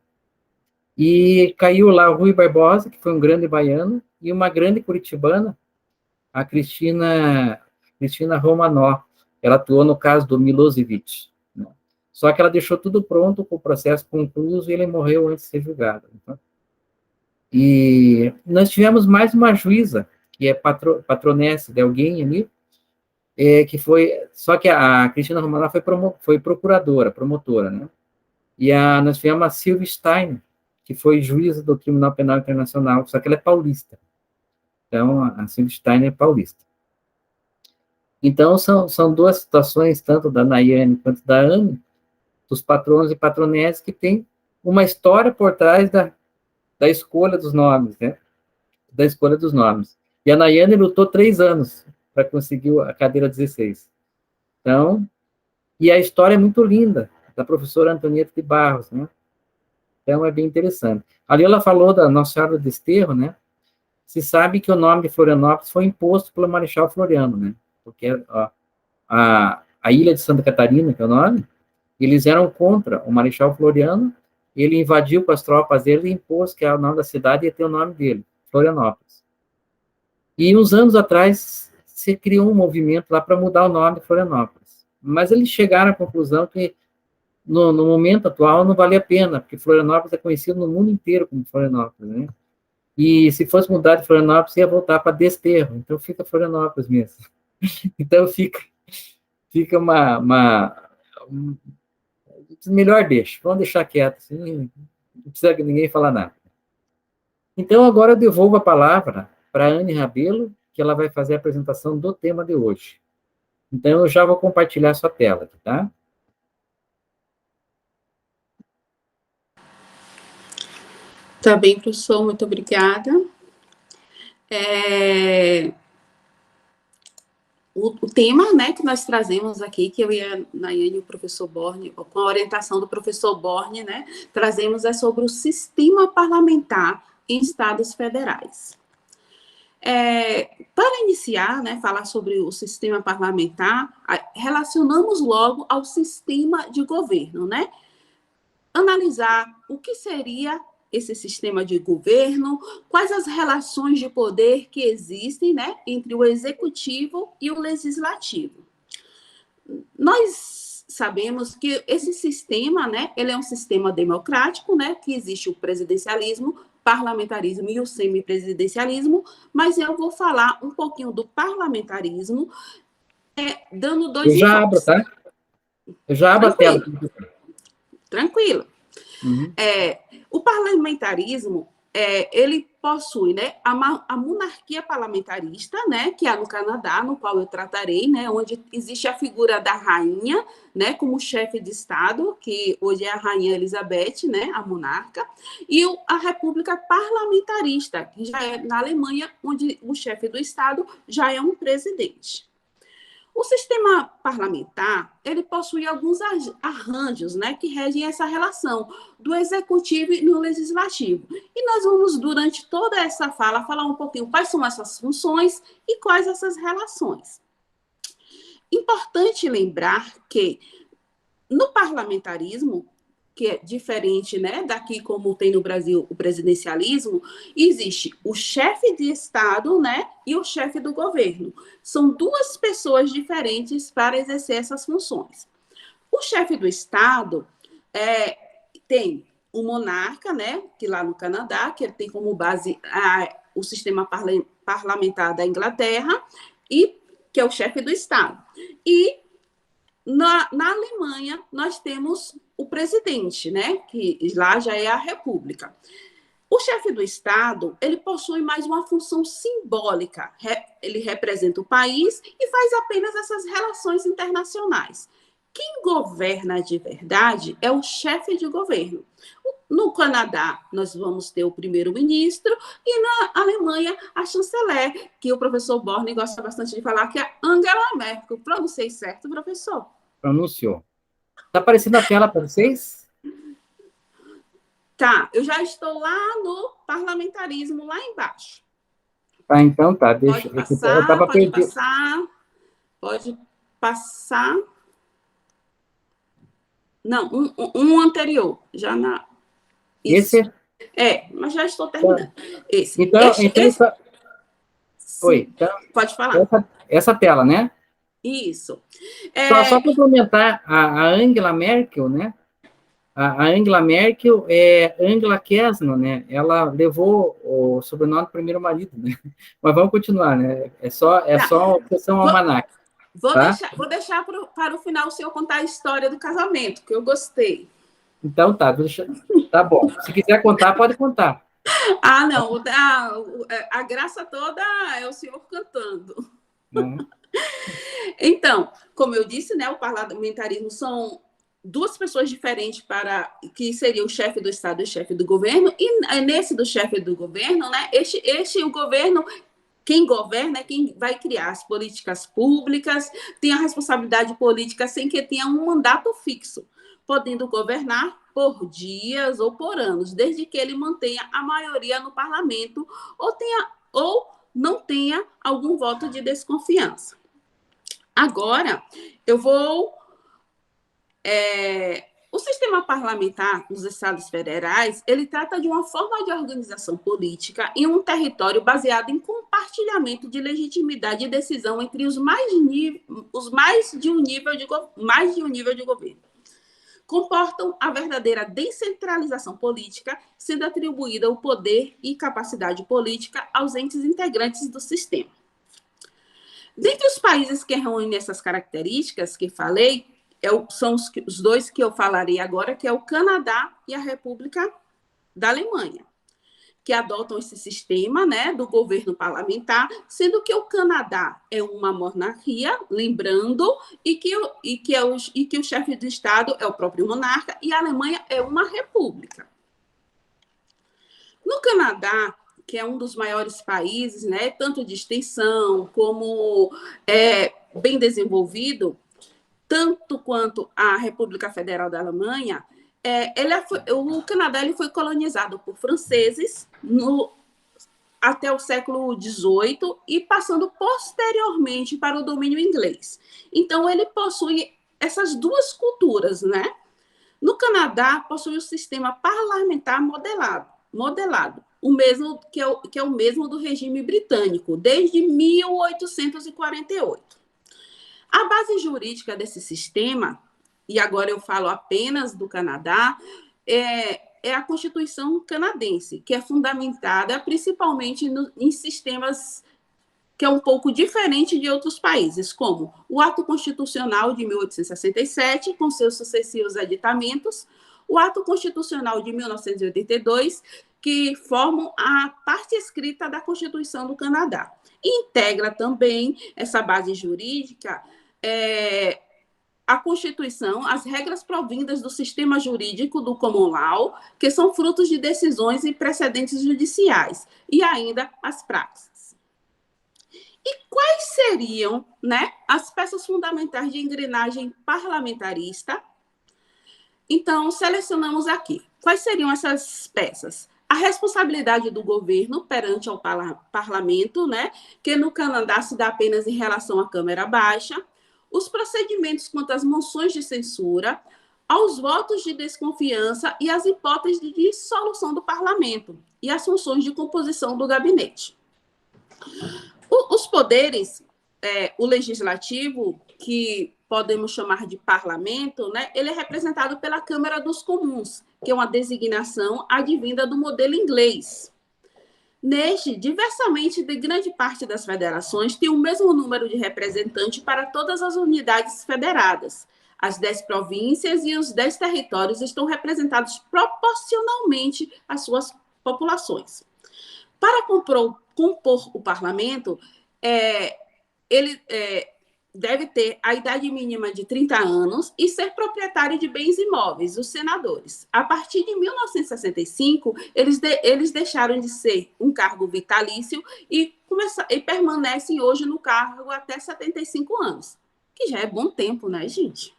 E caiu lá o Rui Barbosa, que foi um grande baiano, e uma grande curitibana, a Cristina Romanó. Ela atuou no caso do Milosevic, né? Só que ela deixou tudo pronto com o processo concluído e ele morreu antes de ser julgado. Então. E nós tivemos mais uma juíza, que é patronessa de alguém ali, que foi... Só que a Cristina Romanó foi promotora, né? E nós tivemos a Silvia Stein, que foi juíza do Tribunal Penal Internacional, só que ela é paulista. Então, a Silvia Stein é paulista. Então, são duas situações, tanto da Nayane quanto da Anne, dos patronos e patronesses, que tem uma história por trás da escolha dos nomes, né? Da escolha dos nomes. E a Nayane lutou 3 anos para conseguir a cadeira 16. Então, e a história é muito linda, da professora Antonieta de Barros, né? Então, é bem interessante. Ali ela falou da Nossa Senhora do Desterro, né? Se sabe que o nome de Florianópolis foi imposto pelo Marechal Floriano, né? Porque ó, a ilha de Santa Catarina, que é o nome, eles eram contra o Marechal Floriano, ele invadiu com as tropas dele e impôs que o nome da cidade ia ter o nome dele, Florianópolis. E uns anos atrás, se criou um movimento lá para mudar o nome de Florianópolis. Mas eles chegaram à conclusão que, no momento atual, não vale a pena, porque Florianópolis é conhecido no mundo inteiro como Florianópolis, né? E se fosse mudar de Florianópolis, ia voltar para Desterro, então fica Florianópolis mesmo. Então fica melhor deixa, vamos deixar quieto, assim, não precisa que ninguém falar nada. Então agora eu devolvo a palavra para a Anne Rabelo, que ela vai fazer a apresentação do tema de hoje. Então eu já vou compartilhar sua tela aqui, tá? Tá bem, professor, muito obrigada. O tema, né, que nós trazemos aqui, que eu e a Nayane e o professor Borne, com a orientação do professor Borne, né, trazemos é sobre o sistema parlamentar em estados federais. Para iniciar, né, falar sobre o sistema parlamentar, relacionamos logo ao sistema de governo, né? Analisar o que seria esse sistema de governo, quais as relações de poder que existem, né, entre o executivo e o legislativo. Nós sabemos que esse sistema, né, ele é um sistema democrático, né, que existe o presidencialismo, parlamentarismo e o semipresidencialismo, mas eu vou falar um pouquinho do parlamentarismo, dando dois enfoques. Eu já abro, tá? Eu já abro a tela. Tranquilo. Uhum. O parlamentarismo, ele possui, né, a monarquia parlamentarista, né, que há no Canadá, no qual eu tratarei, né, onde existe a figura da rainha, né, como chefe de Estado, que hoje é a rainha Elizabeth, né, a monarca, e a república parlamentarista, que já é na Alemanha, onde o chefe do Estado já é um presidente. O sistema parlamentar, ele possui alguns arranjos, né, que regem essa relação do executivo e do legislativo. E nós vamos, durante toda essa fala, falar um pouquinho quais são essas funções e quais essas relações. Importante lembrar que, no parlamentarismo, que é diferente, né, daqui como tem no Brasil o presidencialismo, existe o chefe de Estado, né, e o chefe do governo. São duas pessoas diferentes para exercer essas funções. O chefe do Estado tem o monarca, né, que lá no Canadá, que ele tem como base o sistema parlamentar da Inglaterra, e que é o chefe do Estado. E na Alemanha, nós temos o presidente, né, que lá já é a república. O chefe do Estado, ele possui mais uma função simbólica. Ele representa o país e faz apenas essas relações internacionais. Quem governa de verdade é o chefe de governo. No Canadá, nós vamos ter o primeiro-ministro e na Alemanha, a chanceler, que o professor Borne gosta bastante de falar, que é Angela Merkel. Pronunciei certo, professor? Pronunciou. Está aparecendo a tela para vocês? Tá, eu já estou lá no parlamentarismo, lá embaixo. Tá, então tá. Deixa, pode passar. Não, um anterior, já na... Isso. Esse? Mas já estou terminando. Esse. Então, Oi, então, pode falar. Essa tela, né? Isso. Só complementar, a Angela Merkel, né? A Angela Merkel é Angela Kessner, né? Ela levou o sobrenome do primeiro marido, né? Mas vamos continuar, né? É só questão almanac. Vou deixar para o final o senhor contar a história do casamento, que eu gostei. Então tá bom. Se quiser contar, pode contar. Não. A graça toda é o senhor cantando. Então, como eu disse, né, o parlamentarismo são duas pessoas diferentes que seria o chefe do Estado e o chefe do governo, e nesse do chefe do governo, né, o governo quem governa é quem vai criar as políticas públicas, tem a responsabilidade política sem que tenha um mandato fixo, podendo governar por dias ou por anos, desde que ele mantenha a maioria no parlamento ou não tenha algum voto de desconfiança. Agora, eu vou... O sistema parlamentar nos Estados Federais, ele trata de uma forma de organização política em um território baseado em compartilhamento de legitimidade e decisão entre os mais de um nível de governo. Comportam a verdadeira descentralização política, sendo atribuída o poder e capacidade política aos entes integrantes do sistema. Dentre os países que reúnem essas características que falei, são os dois que eu falarei agora, que é o Canadá e a República da Alemanha, que adotam esse sistema, né, do governo parlamentar, sendo que o Canadá é uma monarquia, lembrando, e que o chefe de Estado é o próprio monarca, e a Alemanha é uma república. No Canadá, que é um dos maiores países, né, tanto de extensão como bem desenvolvido, tanto quanto a República Federal da Alemanha, o Canadá ele foi colonizado por franceses até o século XVIII e passando posteriormente para o domínio inglês. Então, ele possui essas duas culturas, né? No Canadá, possui o sistema parlamentar modelado, o mesmo que é o mesmo do regime britânico, desde 1848. A base jurídica desse sistema, e agora eu falo apenas do Canadá, é a Constituição canadense, que é fundamentada principalmente em sistemas que é um pouco diferente de outros países, como o Ato Constitucional de 1867, com seus sucessivos aditamentos, o Ato Constitucional de 1982, que formam a parte escrita da Constituição do Canadá. Integra também essa base jurídica a Constituição, as regras provindas do sistema jurídico do Common Law, que são frutos de decisões e precedentes judiciais, e ainda as praxes. E quais seriam, né, as peças fundamentais de engrenagem parlamentarista? Então, selecionamos aqui. Quais seriam essas peças? A responsabilidade do governo perante ao parlamento, né, que no Canadá se dá apenas em relação à Câmara Baixa, os procedimentos quanto às moções de censura, aos votos de desconfiança e as hipóteses de dissolução do parlamento e as funções de composição do gabinete. Os poderes, o legislativo, que podemos chamar de parlamento, né, ele é representado pela Câmara dos Comuns, que é uma designação advinda do modelo inglês. Neste, diversamente de grande parte das federações, tem o mesmo número de representantes para todas as unidades federadas. As 10 províncias e os 10 territórios estão representados proporcionalmente às suas populações. Para compor o parlamento, ele deve ter a idade mínima de 30 anos e ser proprietário de bens imóveis, os senadores. A partir de 1965, eles deixaram de ser um cargo vitalício e permanecem hoje no cargo até 75 anos, que já é bom tempo, né, gente?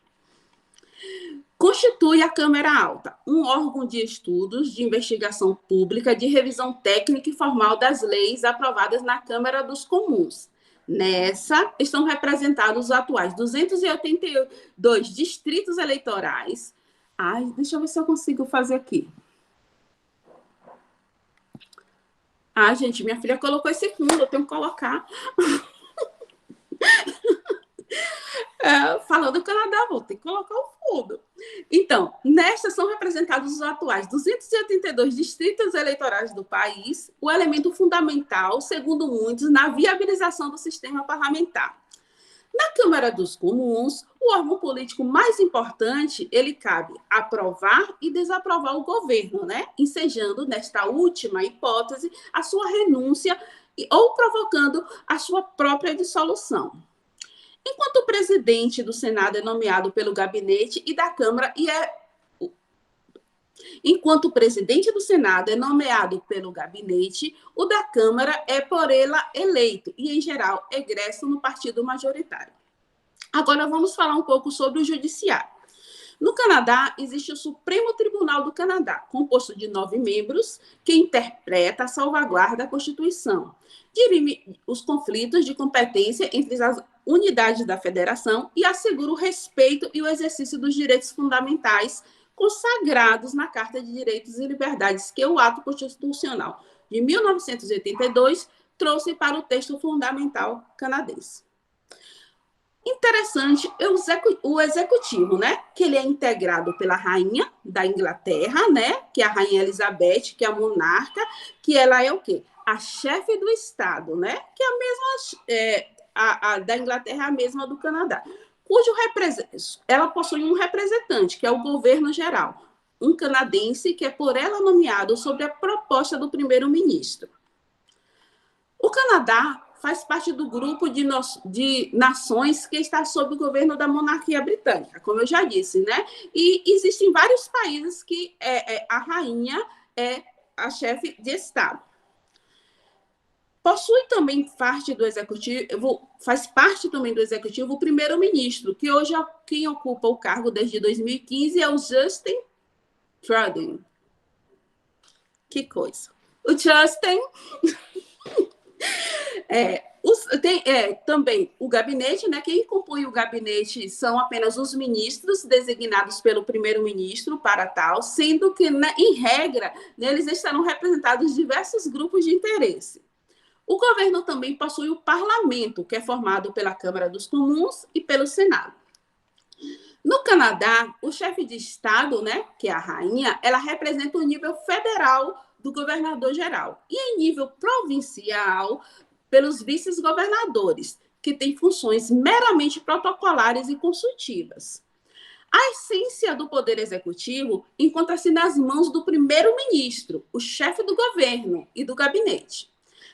Constitui a Câmara Alta, um órgão de estudos, de investigação pública, de revisão técnica e formal das leis aprovadas na Câmara dos Comuns. Nessa, estão representados os atuais 282 distritos eleitorais. Deixa eu ver se eu consigo fazer aqui. Gente, minha filha colocou esse fundo, eu tenho que colocar. Falando do Canadá, vou ter que colocar o fundo. Então, nestas são representados os atuais 282 distritos eleitorais do país, o elemento fundamental, segundo muitos, na viabilização do sistema parlamentar. Na Câmara dos Comuns, o órgão político mais importante, ele cabe aprovar e desaprovar o governo, né? Ensejando, nesta última hipótese, a sua renúncia ou provocando a sua própria dissolução. Enquanto o presidente do Senado é nomeado pelo gabinete e da Câmara Enquanto o presidente do Senado é nomeado pelo gabinete, o da Câmara é por ela eleito e, em geral, egresso no partido majoritário. Agora vamos falar um pouco sobre o judiciário. No Canadá, existe o Supremo Tribunal do Canadá, composto de 9 membros, que interpreta a salvaguarda da Constituição, dirime os conflitos de competência entre as unidades da federação e assegura o respeito e o exercício dos direitos fundamentais consagrados na Carta de Direitos e Liberdades, que o Ato Constitucional de 1982 trouxe para o texto fundamental canadense. Interessante o executivo, né? Que ele é integrado pela rainha da Inglaterra, né? Que é a rainha Elizabeth, que é a monarca, que ela é o quê? A chefe do Estado, né? Que é a mesma a da Inglaterra, é a mesma do Canadá, ela possui um representante, que é o governo geral, um canadense que é por ela nomeado sobre a proposta do primeiro-ministro. O Canadá faz parte do grupo de nações que está sob o governo da monarquia britânica, como eu já disse, né? E existem vários países que a rainha é a chefe de Estado. Faz parte também do executivo o primeiro-ministro, que hoje quem ocupa o cargo desde 2015 é o Justin Trudeau. Que coisa. O Justin... também o gabinete, né? Quem compõe o gabinete são apenas os ministros designados pelo primeiro-ministro para tal, sendo que, em regra, neles estarão representados diversos grupos de interesse. O governo também possui o parlamento, que é formado pela Câmara dos Comuns e pelo Senado. No Canadá, o chefe de Estado, né, que é a rainha, ela representa o nível federal do governador-geral e, em nível provincial, pelos vice-governadores, que têm funções meramente protocolares e consultivas. A essência do poder executivo encontra-se nas mãos do primeiro-ministro, o chefe do governo e do gabinete.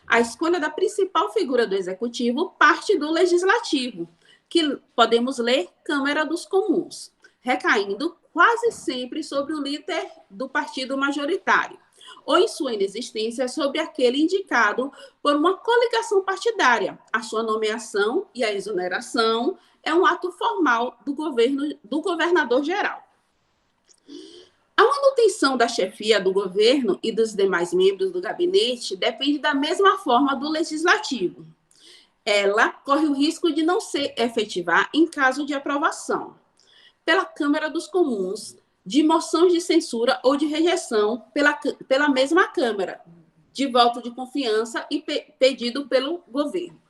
A escolha da principal figura do executivo parte do legislativo, que podemos ler Câmara dos Comuns, recaindo quase sempre sobre o líder do partido majoritário, ou, em sua inexistência, sobre aquele indicado por uma coligação partidária. A sua nomeação e a exoneração é um ato formal do governador-geral. A manutenção da chefia do governo e dos demais membros do gabinete depende da mesma forma do legislativo. Ela corre o risco de não se efetivar em caso de aprovação pela Câmara dos Comuns, de moções de censura ou de rejeição pela mesma Câmara, de voto de confiança e pedido pelo governo.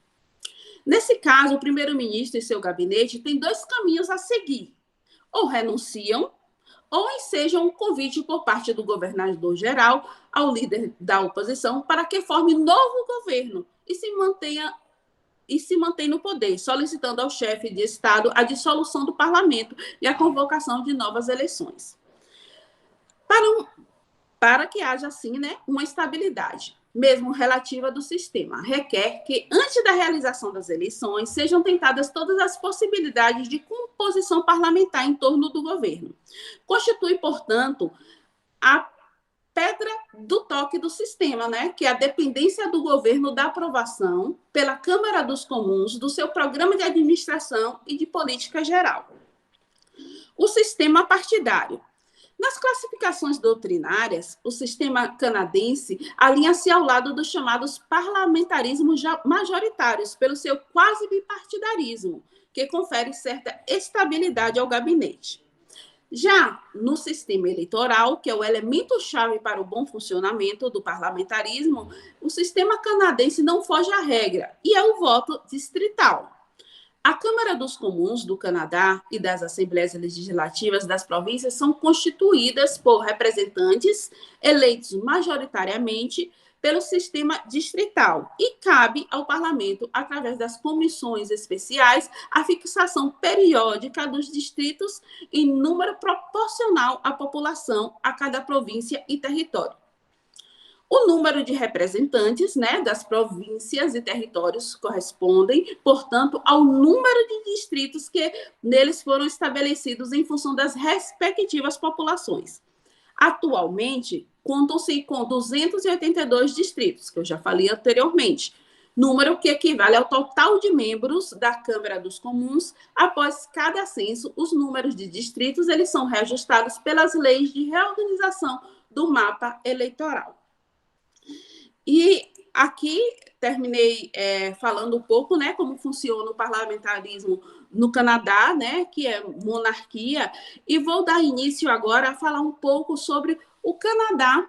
Nesse caso, o primeiro-ministro e seu gabinete têm 2 caminhos a seguir: ou renunciam, ou ensejam um convite por parte do governador-geral ao líder da oposição para que forme novo governo e se mantém no poder, solicitando ao chefe de Estado a dissolução do parlamento e a convocação de novas eleições. Para que haja, assim, né, uma estabilidade, mesmo relativa do sistema, requer que, antes da realização das eleições, sejam tentadas todas as possibilidades de composição parlamentar em torno do governo. Constitui, portanto, a pedra do toque do sistema, né? Que é a dependência do governo da aprovação pela Câmara dos Comuns do seu programa de administração e de política geral. O sistema partidário. Nas classificações doutrinárias, o sistema canadense alinha-se ao lado dos chamados parlamentarismos majoritários, pelo seu quase bipartidarismo, que confere certa estabilidade ao gabinete. Já no sistema eleitoral, que é o elemento-chave para o bom funcionamento do parlamentarismo, o sistema canadense não foge à regra, e é o voto distrital. A Câmara dos Comuns do Canadá e das Assembleias Legislativas das províncias são constituídas por representantes eleitos majoritariamente pelo sistema distrital e cabe ao Parlamento, através das comissões especiais, a fixação periódica dos distritos em número proporcional à população a cada província e território. O número de representantes, né, das províncias e territórios correspondem, portanto, ao número de distritos que neles foram estabelecidos em função das respectivas populações. Atualmente, contam-se com 282 distritos, que eu já falei anteriormente, número que equivale ao total de membros da Câmara dos Comuns. Após cada censo, os números de distritos eles são reajustados pelas leis de reorganização do mapa eleitoral. E aqui terminei falando um pouco, né, como funciona o parlamentarismo no Canadá, né, que é monarquia, e vou dar início agora a falar um pouco sobre o Canadá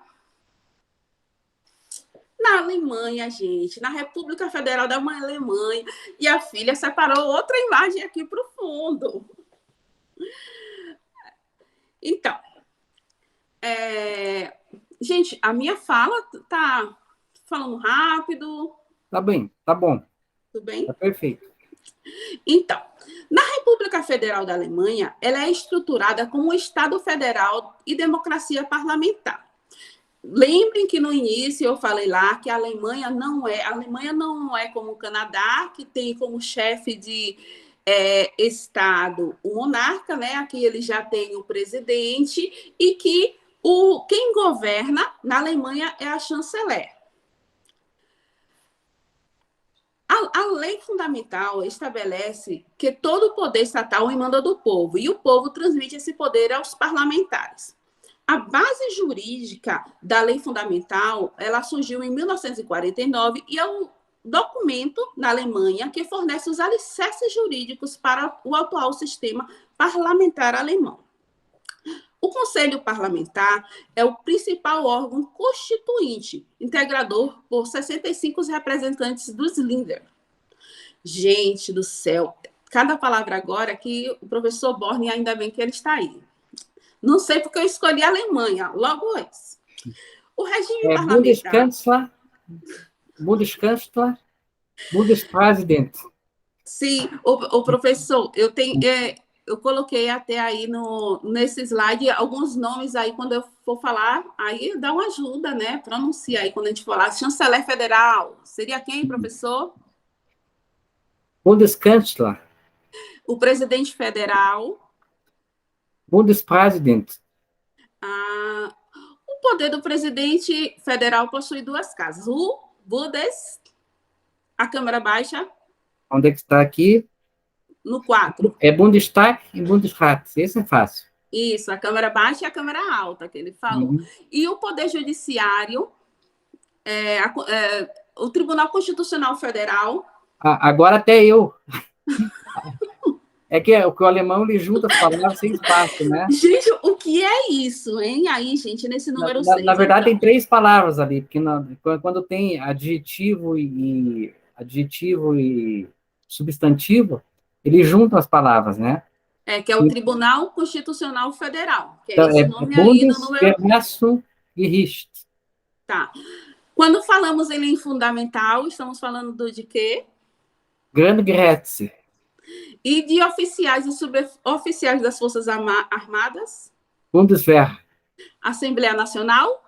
na Alemanha, gente, na República Federal da Alemanha, e a filha separou outra imagem aqui para o fundo. Então, gente, a minha fala tá falando rápido? Tá bem, tá bom. Tudo bem? Tá perfeito. Então, na República Federal da Alemanha, ela é estruturada como um Estado federal e democracia parlamentar. Lembrem que no início eu falei lá que a Alemanha não é como o Canadá, que tem como chefe de Estado o monarca, né? Aqui ele já tem o presidente, e que quem governa na Alemanha é a chanceler. A lei fundamental estabelece que todo o poder estatal emana do povo, e o povo transmite esse poder aos parlamentares. A base jurídica da lei fundamental, ela surgiu em 1949 e é um documento na Alemanha que fornece os alicerces jurídicos para o atual sistema parlamentar alemão. O Conselho Parlamentar é o principal órgão constituinte, integrador por 65 representantes dos Länder. Gente do céu, cada palavra agora que o professor Borne, ainda bem que ele está aí. Não sei porque eu escolhi a Alemanha, logo antes. O regime parlamentar... Bundeskanzler, Bundespräsident. Sim, o professor, eu coloquei até aí nesse slide alguns nomes aí, quando eu for falar, aí dá uma ajuda, né? Pronuncia aí, quando a gente falar chanceler federal. Seria quem, professor? Bundeskanzler. O presidente federal. Bundespräsident. O poder do presidente federal possui duas casas. O Bundes, a Câmara Baixa. Onde é que está aqui? No 4. É Bundestag e Bundesrat. Esse é fácil. Isso, a Câmara Baixa e a Câmara Alta, que ele falou. Uhum. E o Poder Judiciário, o Tribunal Constitucional Federal. Agora até eu. É que o alemão ele junta as palavras sem espaço, né? Gente, o que é isso, hein? Aí, gente, nesse número 6. Na verdade, então, tem 3 palavras ali, porque quando tem adjetivo e substantivo, eles juntam as palavras, né? Que é o Tribunal Constitucional Federal, que é então, esse nome aí no número... Gericht. Tá. Quando falamos em lei fundamental, estamos falando de quê? Grundgesetze. E de oficiais e suboficiais das Forças Armadas? Bundeswehr. Assembleia Nacional?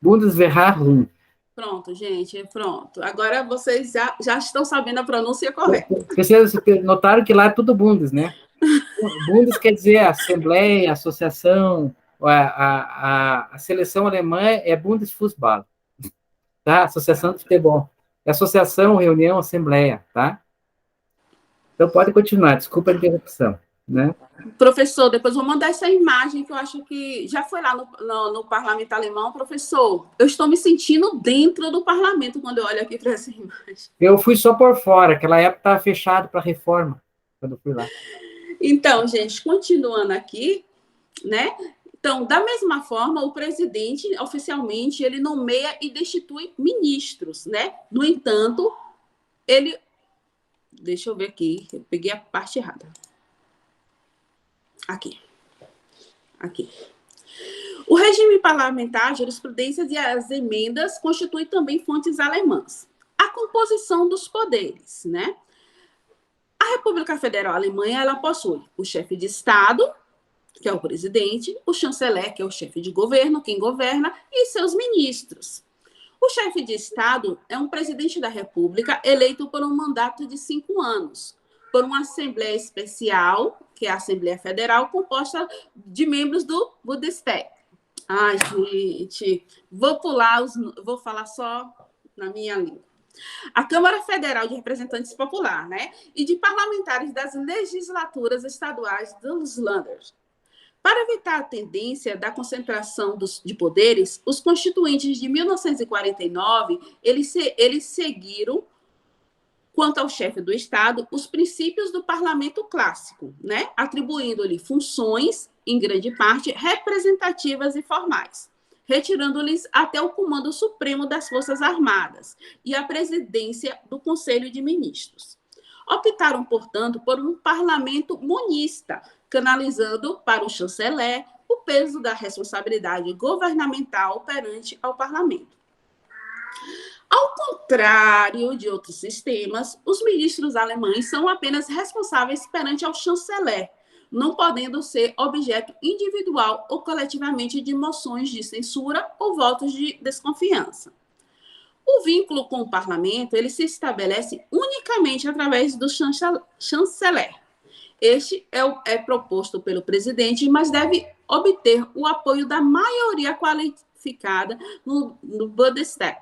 Bundeswehrung. Pronto, gente, pronto. Agora vocês já estão sabendo a pronúncia correta. Vocês notaram que lá é tudo Bundes, né? Bundes quer dizer assembleia, associação, a seleção alemã é Bundesfußball, tá? Associação de futebol. É associação, reunião, assembleia, tá? Então, pode continuar, desculpa a interrupção, né? Professor, depois vou mandar essa imagem que eu acho que já foi lá no parlamento alemão. Professor, eu estou me sentindo dentro do parlamento quando eu olho aqui para essa imagem. Eu fui só por fora, aquela época estava fechado para reforma, quando eu fui lá. Então, gente, continuando aqui, né? Então, da mesma forma, o presidente, oficialmente, ele nomeia e destitui ministros, né? No entanto, ele... Deixa eu ver aqui, eu peguei a parte errada. Aqui. O regime parlamentar, a jurisprudência e as emendas constituem também fontes alemãs. A composição dos poderes, né? A República Federal Alemanha, ela possui o chefe de Estado, que é o presidente, o chanceler, que é o chefe de governo, quem governa, e seus ministros. O chefe de Estado é um presidente da República eleito por um mandato de 5 anos, por uma Assembleia Especial, que é a Assembleia Federal, composta de membros do Bundestag. Ai, gente, vou falar só na minha língua. A Câmara Federal de Representantes Popular, né? E de parlamentares das legislaturas estaduais dos Länders. Para evitar a tendência da concentração de poderes, os constituintes de 1949, eles seguiram, quanto ao chefe do Estado, os princípios do parlamento clássico, né? Atribuindo-lhe funções, em grande parte, representativas e formais, retirando-lhes até o comando supremo das Forças Armadas e a presidência do Conselho de Ministros. Optaram, portanto, por um parlamento monista, canalizando para o chanceler o peso da responsabilidade governamental perante ao parlamento. Ao contrário de outros sistemas, os ministros alemães são apenas responsáveis perante ao chanceler, não podendo ser objeto individual ou coletivamente de moções de censura ou votos de desconfiança. O vínculo com o parlamento ele se estabelece unicamente através do chanceler. Este é proposto pelo presidente, mas deve obter o apoio da maioria qualificada no Bundestag.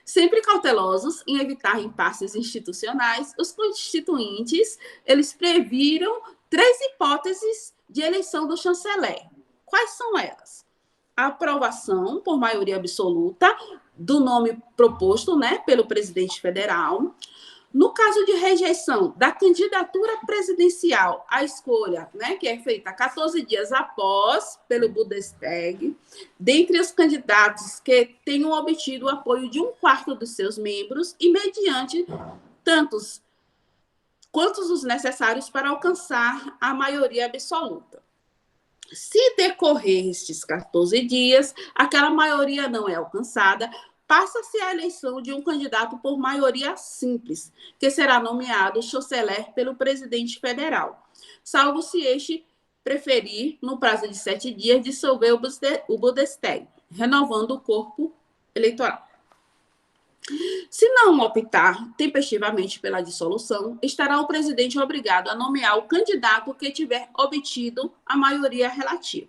Sempre cautelosos em evitar impasses institucionais, os constituintes eles previram 3 hipóteses de eleição do chanceler. Quais são elas? A aprovação por maioria absoluta do nome proposto, né, pelo presidente federal. No caso de rejeição da candidatura presidencial, a escolha, né, que é feita 14 dias após pelo Bundestag, dentre os candidatos que tenham obtido o apoio de 1/4 dos seus membros e mediante tantos quantos os necessários para alcançar a maioria absoluta. Se decorrer estes 14 dias, aquela maioria não é alcançada, passa-se a eleição de um candidato por maioria simples, que será nomeado chanceler pelo presidente federal, salvo se este preferir, no prazo de 7 dias, dissolver o Bundestag, renovando o corpo eleitoral. Se não optar tempestivamente pela dissolução, estará o presidente obrigado a nomear o candidato que tiver obtido a maioria relativa.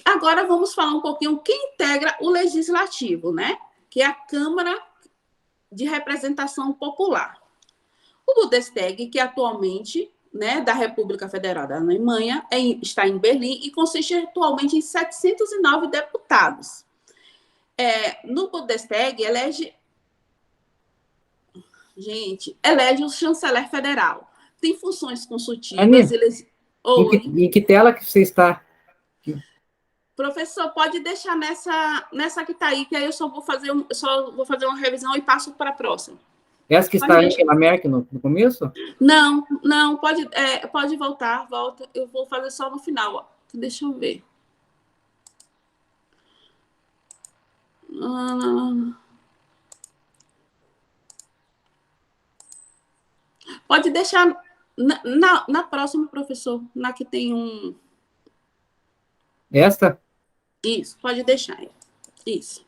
Agora vamos falar um pouquinho quem integra o legislativo, né? Que é a Câmara de Representação Popular. O Bundestag, que atualmente, né, da República Federal da Alemanha, está em Berlim e consiste atualmente em 709 deputados. No Bundestag, elege o chanceler federal. Tem funções consultivas. Em que tela que você está? Professor, pode deixar nessa que está aí, que aí eu só vou fazer uma revisão e passo para a próxima. Essa que está aí na Merck no começo? Não, pode volta. Eu vou fazer só no final. Ó. Deixa eu ver. Pode deixar na próxima, professor, na que tem um... Esta? Isso, pode deixar. Isso.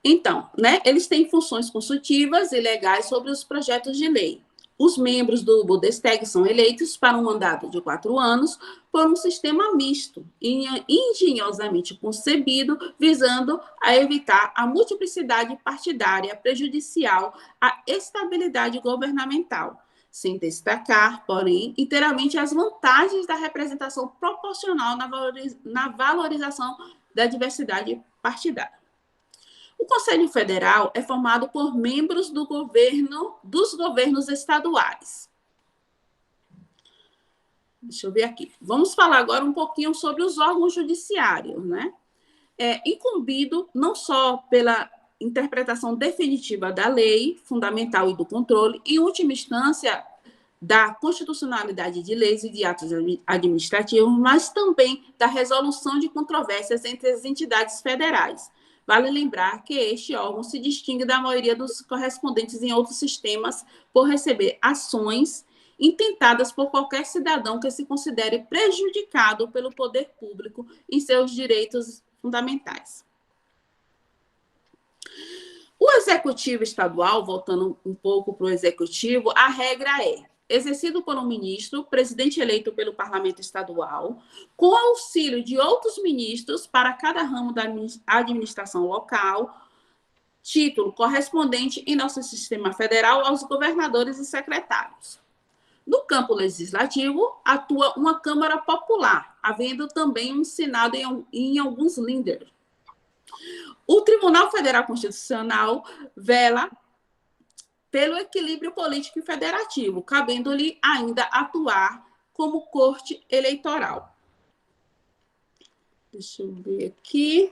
Então, né, eles têm funções consultivas e legais sobre os projetos de lei. Os membros do Bundestag são eleitos para um mandato de 4 anos por um sistema misto, engenhosamente concebido, visando a evitar a multiplicidade partidária prejudicial à estabilidade governamental, sem destacar, porém, inteiramente as vantagens da representação proporcional na valorização da diversidade partidária. O Conselho Federal é formado por membros dos governos estaduais. Deixa eu ver aqui. Vamos falar agora um pouquinho sobre os órgãos judiciários, né? Incumbido não só pela interpretação definitiva da lei fundamental e do controle, em última instância, da constitucionalidade de leis e de atos administrativos, mas também da resolução de controvérsias entre as entidades federais. Vale lembrar que este órgão se distingue da maioria dos correspondentes em outros sistemas por receber ações intentadas por qualquer cidadão que se considere prejudicado pelo poder público em seus direitos fundamentais. O executivo estadual, voltando um pouco para o executivo, a regra exercido por um ministro, presidente eleito pelo parlamento estadual, com auxílio de outros ministros para cada ramo da administração local, título correspondente em nosso sistema federal aos governadores e secretários. No campo legislativo, atua uma Câmara Popular, havendo também um Senado em alguns líderes. O Tribunal Federal Constitucional vela pelo equilíbrio político e federativo, cabendo-lhe ainda atuar como corte eleitoral. Deixa eu ver aqui.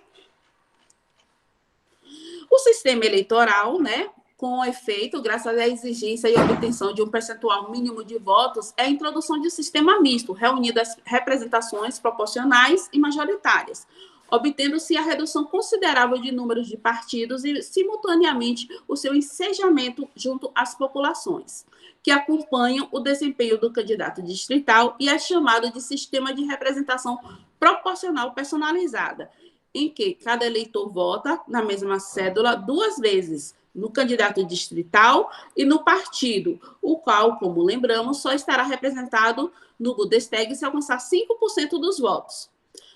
O sistema eleitoral, né, com efeito, graças à exigência e obtenção de um percentual mínimo de votos, é a introdução de um sistema misto, reunindo as representações proporcionais e majoritárias, obtendo-se a redução considerável de números de partidos e, simultaneamente, o seu ensejamento junto às populações, que acompanham o desempenho do candidato distrital e é chamado de sistema de representação proporcional personalizada, em que cada eleitor vota na mesma cédula 2 vezes, no candidato distrital e no partido, o qual, como lembramos, só estará representado no Bundestag se alcançar 5% dos votos.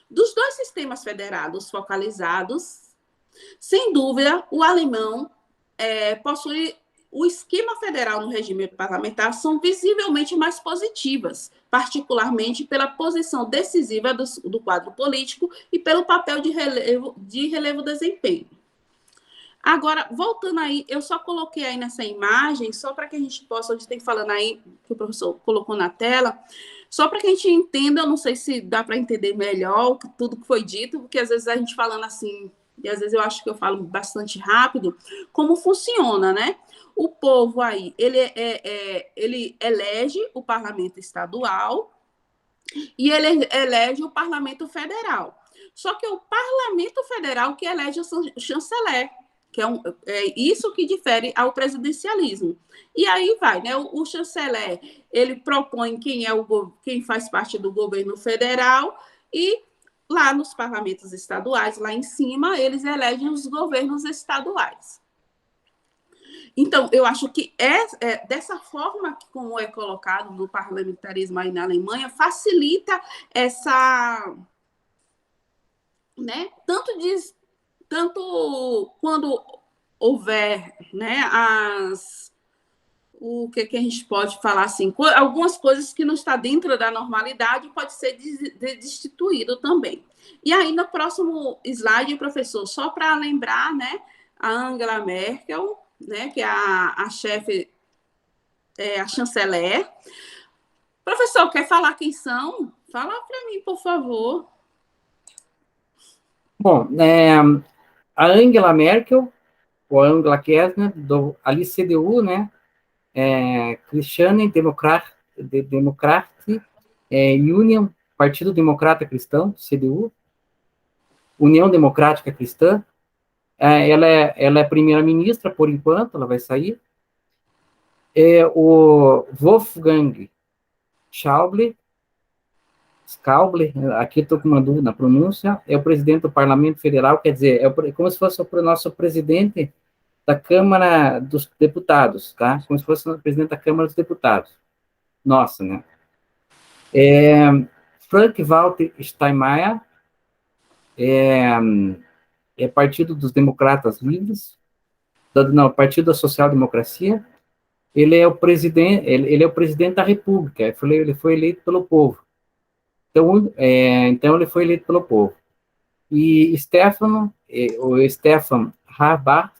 Dos 2 sistemas federados focalizados, sem dúvida, o alemão possui o esquema federal no regime parlamentar são visivelmente mais positivas, particularmente pela posição decisiva do quadro político e pelo papel de relevo desempenho. Agora, voltando aí, eu só coloquei aí nessa imagem, só para que a gente possa, onde tem falando aí, que o professor colocou na tela, só para que a gente entenda, eu não sei se dá para entender melhor tudo que foi dito, porque às vezes a gente falando assim, e às vezes eu acho que eu falo bastante rápido, como funciona, né? O povo aí, ele elege o parlamento estadual e ele elege o parlamento federal. Só que é o parlamento federal que elege o chanceler, que é isso que difere ao presidencialismo. E aí vai, né? O chanceler, ele propõe quem faz parte do governo federal e lá nos parlamentos estaduais, lá em cima, eles elegem os governos estaduais. Então, eu acho que dessa forma como é colocado no parlamentarismo aí na Alemanha, facilita essa, né, tanto quando houver, né, o que a gente pode falar assim, algumas coisas que não está dentro da normalidade pode ser destituído também. E aí, no próximo slide, professor, só para lembrar, né, a Angela Merkel, né, que é a chefe, a chanceler. Professor, quer falar quem são? Fala para mim, por favor. Bom, a Angela Merkel, ou Angela Kessner, ali CDU, né, Christiane Demokratie Union, Partido Democrata Cristão, CDU, União Democrática Cristã. Ela é primeira-ministra, por enquanto, ela vai sair. O Wolfgang Schäuble, aqui estou com uma dúvida na pronúncia, é o presidente do Parlamento Federal, quer dizer, como se fosse o nosso presidente da Câmara dos Deputados, tá? Como se fosse o presidente da Câmara dos Deputados. Nossa, né? Frank-Walter Steinmeier, Partido dos Democratas Livres, Partido da Social Democracia. Ele é o presidente da República, ele foi eleito pelo povo. Então ele foi eleito pelo povo. E o Stefan Raab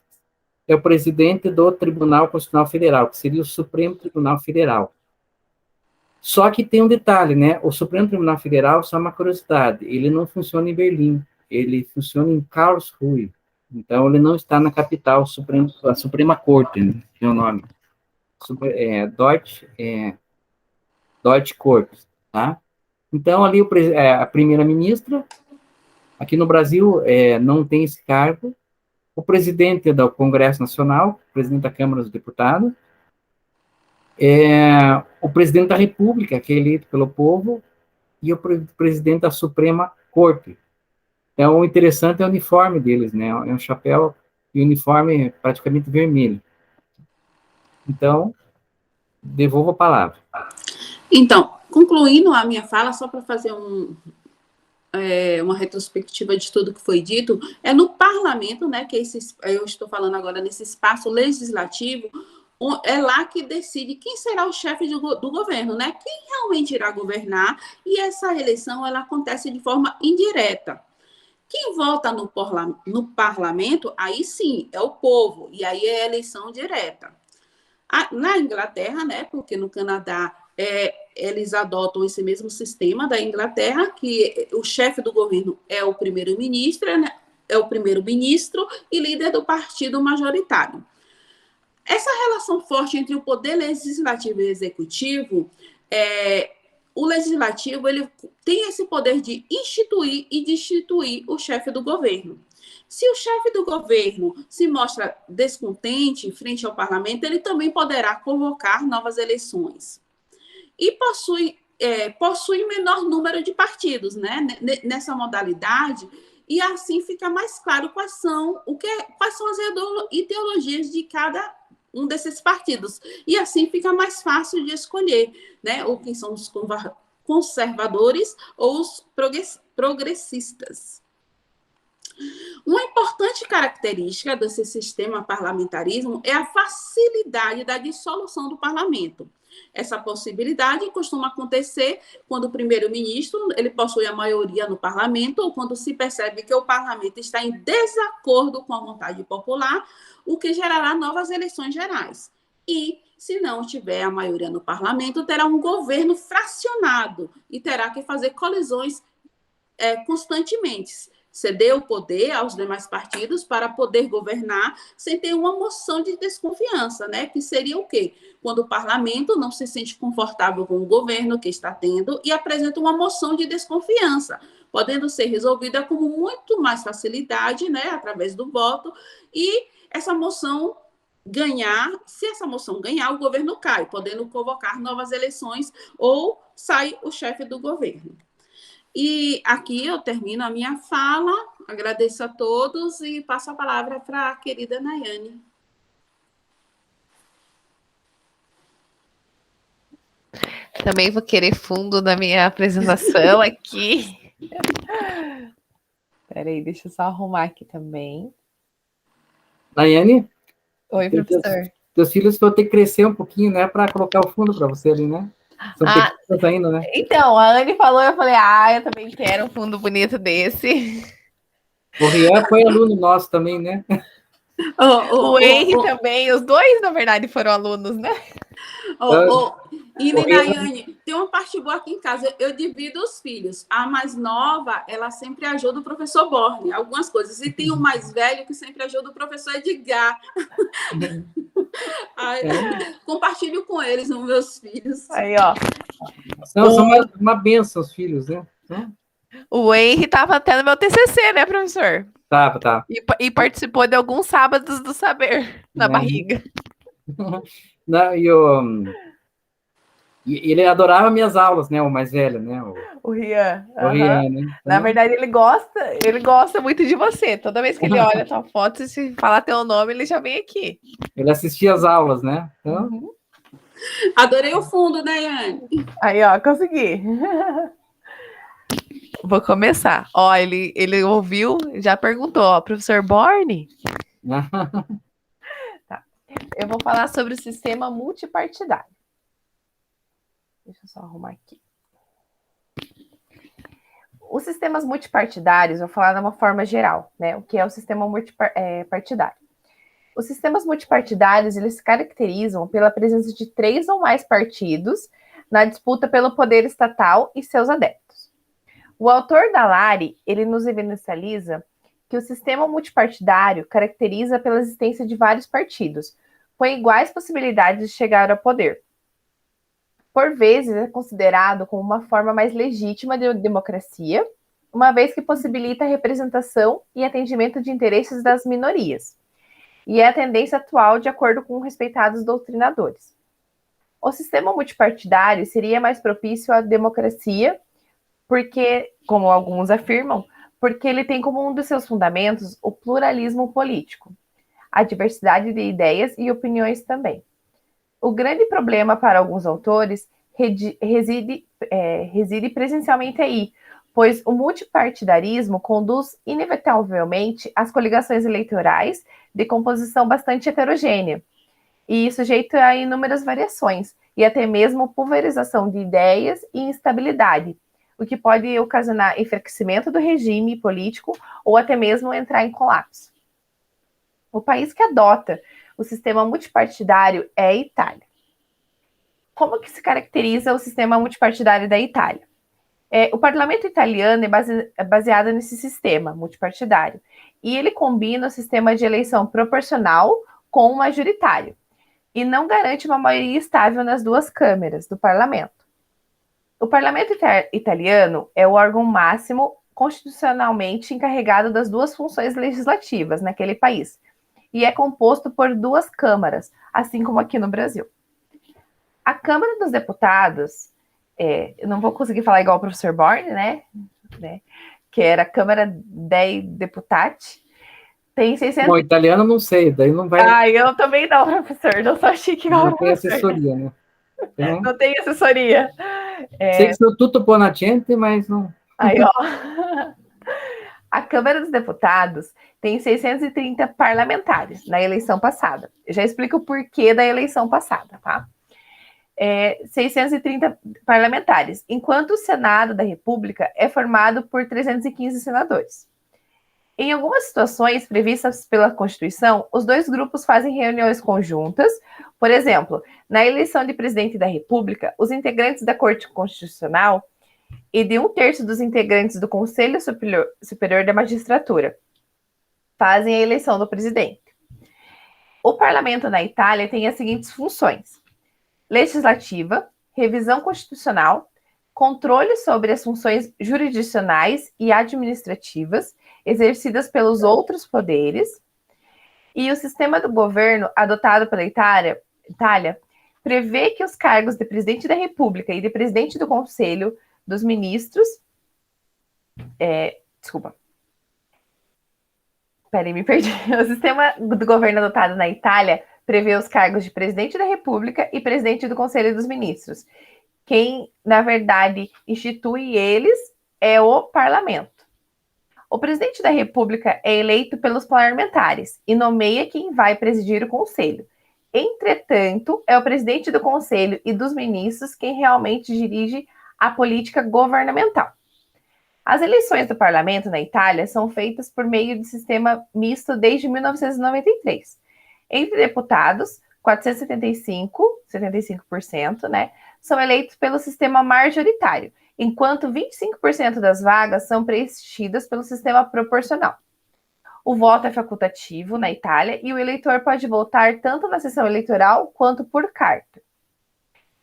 é o presidente do Tribunal Constitucional Federal, que seria o Supremo Tribunal Federal. Só que tem um detalhe, né? O Supremo Tribunal Federal, só uma curiosidade, ele não funciona em Berlim, ele funciona em Karlsruhe. Então, ele não está na capital, a Suprema Corte, né, que é o nome. Deutsche Corte, tá? Então, ali a primeira-ministra, aqui no Brasil, não tem esse cargo, o presidente do Congresso Nacional, o presidente da Câmara dos Deputados, o presidente da República, que é eleito pelo povo, e o presidente da Suprema Corte. Então, o interessante é o uniforme deles, né? É um chapéu e uniforme praticamente vermelho. Então, devolvo a palavra. Então, concluindo a minha fala, só para fazer uma retrospectiva de tudo que foi dito, é no parlamento, né, que eu estou falando agora nesse espaço legislativo, é lá que decide quem será o chefe do governo, né, quem realmente irá governar, e essa eleição ela acontece de forma indireta. Quem vota no parlamento, aí sim, é o povo, e aí é eleição direta. Na Inglaterra, né, porque no Canadá eles adotam esse mesmo sistema da Inglaterra, que o chefe do governo é o primeiro-ministro, né, e líder do partido majoritário. Essa relação forte entre o poder legislativo e executivo, o legislativo ele tem esse poder de instituir e destituir o chefe do governo. Se o chefe do governo se mostra descontente frente ao parlamento, ele também poderá convocar novas eleições. E possui menor número de partidos, né, nessa modalidade, e assim fica mais claro quais são as ideologias de cada um desses partidos. E assim fica mais fácil de escolher, né, ou quem são os conservadores ou os progressistas. Uma importante característica desse sistema parlamentarismo é a facilidade da dissolução do parlamento. Essa possibilidade costuma acontecer quando o primeiro-ministro ele possui a maioria no parlamento ou quando se percebe que o parlamento está em desacordo com a vontade popular, o que gerará novas eleições gerais. E, se não tiver a maioria no parlamento, terá um governo fracionado e terá que fazer colisões constantemente. Ceder o poder aos demais partidos para poder governar sem ter uma moção de desconfiança, né? Que seria o quê? Quando o parlamento não se sente confortável com o governo que está tendo e apresenta uma moção de desconfiança, podendo ser resolvida com muito mais facilidade, né? Através do voto, e essa moção se essa moção ganhar, o governo cai, podendo convocar novas eleições ou sai o chefe do governo. E aqui eu termino a minha fala, agradeço a todos e passo a palavra para a querida Nayane. Também vou querer fundo na minha apresentação aqui. Peraí, deixa eu só arrumar aqui também. Nayane? Oi, professor. Teus filhos vão ter que crescer um pouquinho, né, para colocar o fundo para você ali, né? São pequenos ainda, né? Então, a Anne falou, eu falei, eu também quero um fundo bonito desse. O Rian foi aluno nosso também, né? O Henry também, os dois, na verdade, foram alunos, né? E Nayane, tem uma parte boa aqui em casa, eu divido os filhos. A mais nova, ela sempre ajuda o professor Borne, algumas coisas. E tem o mais velho, que sempre ajuda o professor Edgar. Compartilho com eles, os meus filhos. Aí, ó. São uma benção os filhos, né? O Henry estava até no meu TCC, né, professor? Tá. E participou de alguns sábados do saber na barriga. E ele adorava minhas aulas, né? O mais velho, né? O Rian. O Rian, né? Na verdade, ele gosta muito de você. Toda vez que ele olha a tua foto, e se falar teu nome, ele já vem aqui. Ele assistia as aulas, né? Então... Adorei o fundo, né, Yane? Aí, ó, consegui. Vou começar. Ó, ele ouviu, já perguntou, professor Borne? Tá. Eu vou falar sobre o sistema multipartidário. Deixa eu só arrumar aqui. Os sistemas multipartidários, vou falar de uma forma geral, né? O que é o sistema multipartidário? Os sistemas multipartidários, eles se caracterizam pela presença de 3 ou mais partidos na disputa pelo poder estatal e seus adeptos. O autor da Lari, ele nos evidencializa que o sistema multipartidário caracteriza pela existência de vários partidos, com iguais possibilidades de chegar ao poder. Por vezes, é considerado como uma forma mais legítima de democracia, uma vez que possibilita a representação e atendimento de interesses das minorias. E é a tendência atual, de acordo com respeitados doutrinadores. O sistema multipartidário seria mais propício à democracia, porque, como alguns afirmam, porque ele tem como um dos seus fundamentos o pluralismo político, a diversidade de ideias e opiniões também. O grande problema para alguns autores reside presencialmente aí, pois o multipartidarismo conduz inevitavelmente às coligações eleitorais de composição bastante heterogênea e sujeito a inúmeras variações e até mesmo pulverização de ideias e instabilidade, o que pode ocasionar enfraquecimento do regime político ou até mesmo entrar em colapso. O país que adota o sistema multipartidário é a Itália. Como que se caracteriza o sistema multipartidário da Itália? O parlamento italiano é baseado nesse sistema multipartidário e ele combina o sistema de eleição proporcional com o majoritário e não garante uma maioria estável nas duas câmeras do parlamento. O parlamento italiano é o órgão máximo constitucionalmente encarregado das duas funções legislativas naquele país e é composto por duas câmaras, assim como aqui no Brasil. A Câmara dos Deputados, eu não vou conseguir falar igual o professor Borne, né? Que era a Câmara dei Deputati, tem 600... Bom, italiano não sei, daí não vai... eu também não, professor, não sou chique igual não tem assessoria, né? Então, não tem assessoria. sei que sou tutto buonacente, mas não... Aí, ó. A Câmara dos Deputados tem 630 parlamentares na eleição passada. Eu já explico o porquê da eleição passada, tá? 630 parlamentares, enquanto o Senado da República é formado por 315 senadores. Em algumas situações previstas pela Constituição, os dois grupos fazem reuniões conjuntas. Por exemplo, na eleição de presidente da República, os integrantes da Corte Constitucional e de 1/3 dos integrantes do Conselho Superior da Magistratura fazem a eleição do presidente. O parlamento na Itália tem as seguintes funções: legislativa, revisão constitucional, controle sobre as funções jurisdicionais e administrativas exercidas pelos outros poderes, e o sistema do governo adotado pela Itália prevê que os cargos de presidente da República e de presidente do Conselho dos Ministros... me perdi. O sistema do governo adotado na Itália prevê os cargos de presidente da República e presidente do Conselho dos Ministros. Quem, na verdade, institui eles é o parlamento. O presidente da República é eleito pelos parlamentares e nomeia quem vai presidir o Conselho. Entretanto, é o presidente do Conselho e dos ministros quem realmente dirige a política governamental. As eleições do parlamento na Itália são feitas por meio de sistema misto desde 1993. Entre deputados, 475%, né, são eleitos pelo sistema majoritário, enquanto 25% das vagas são preenchidas pelo sistema proporcional. O voto é facultativo na Itália e o eleitor pode votar tanto na sessão eleitoral quanto por carta.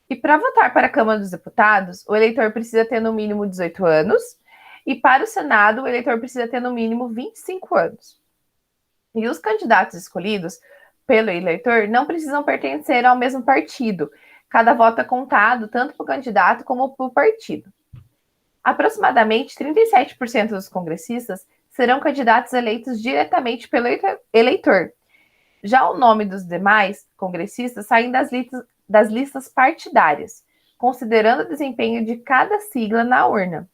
E para votar para a Câmara dos Deputados, o eleitor precisa ter no mínimo 18 anos, e para o Senado, o eleitor precisa ter no mínimo 25 anos. E os candidatos escolhidos pelo eleitor não precisam pertencer ao mesmo partido. Cada voto é contado tanto para o candidato como para o partido. Aproximadamente 37% dos congressistas serão candidatos eleitos diretamente pelo eleitor. Já o nome dos demais congressistas saem das listas partidárias, considerando o desempenho de cada sigla na urna.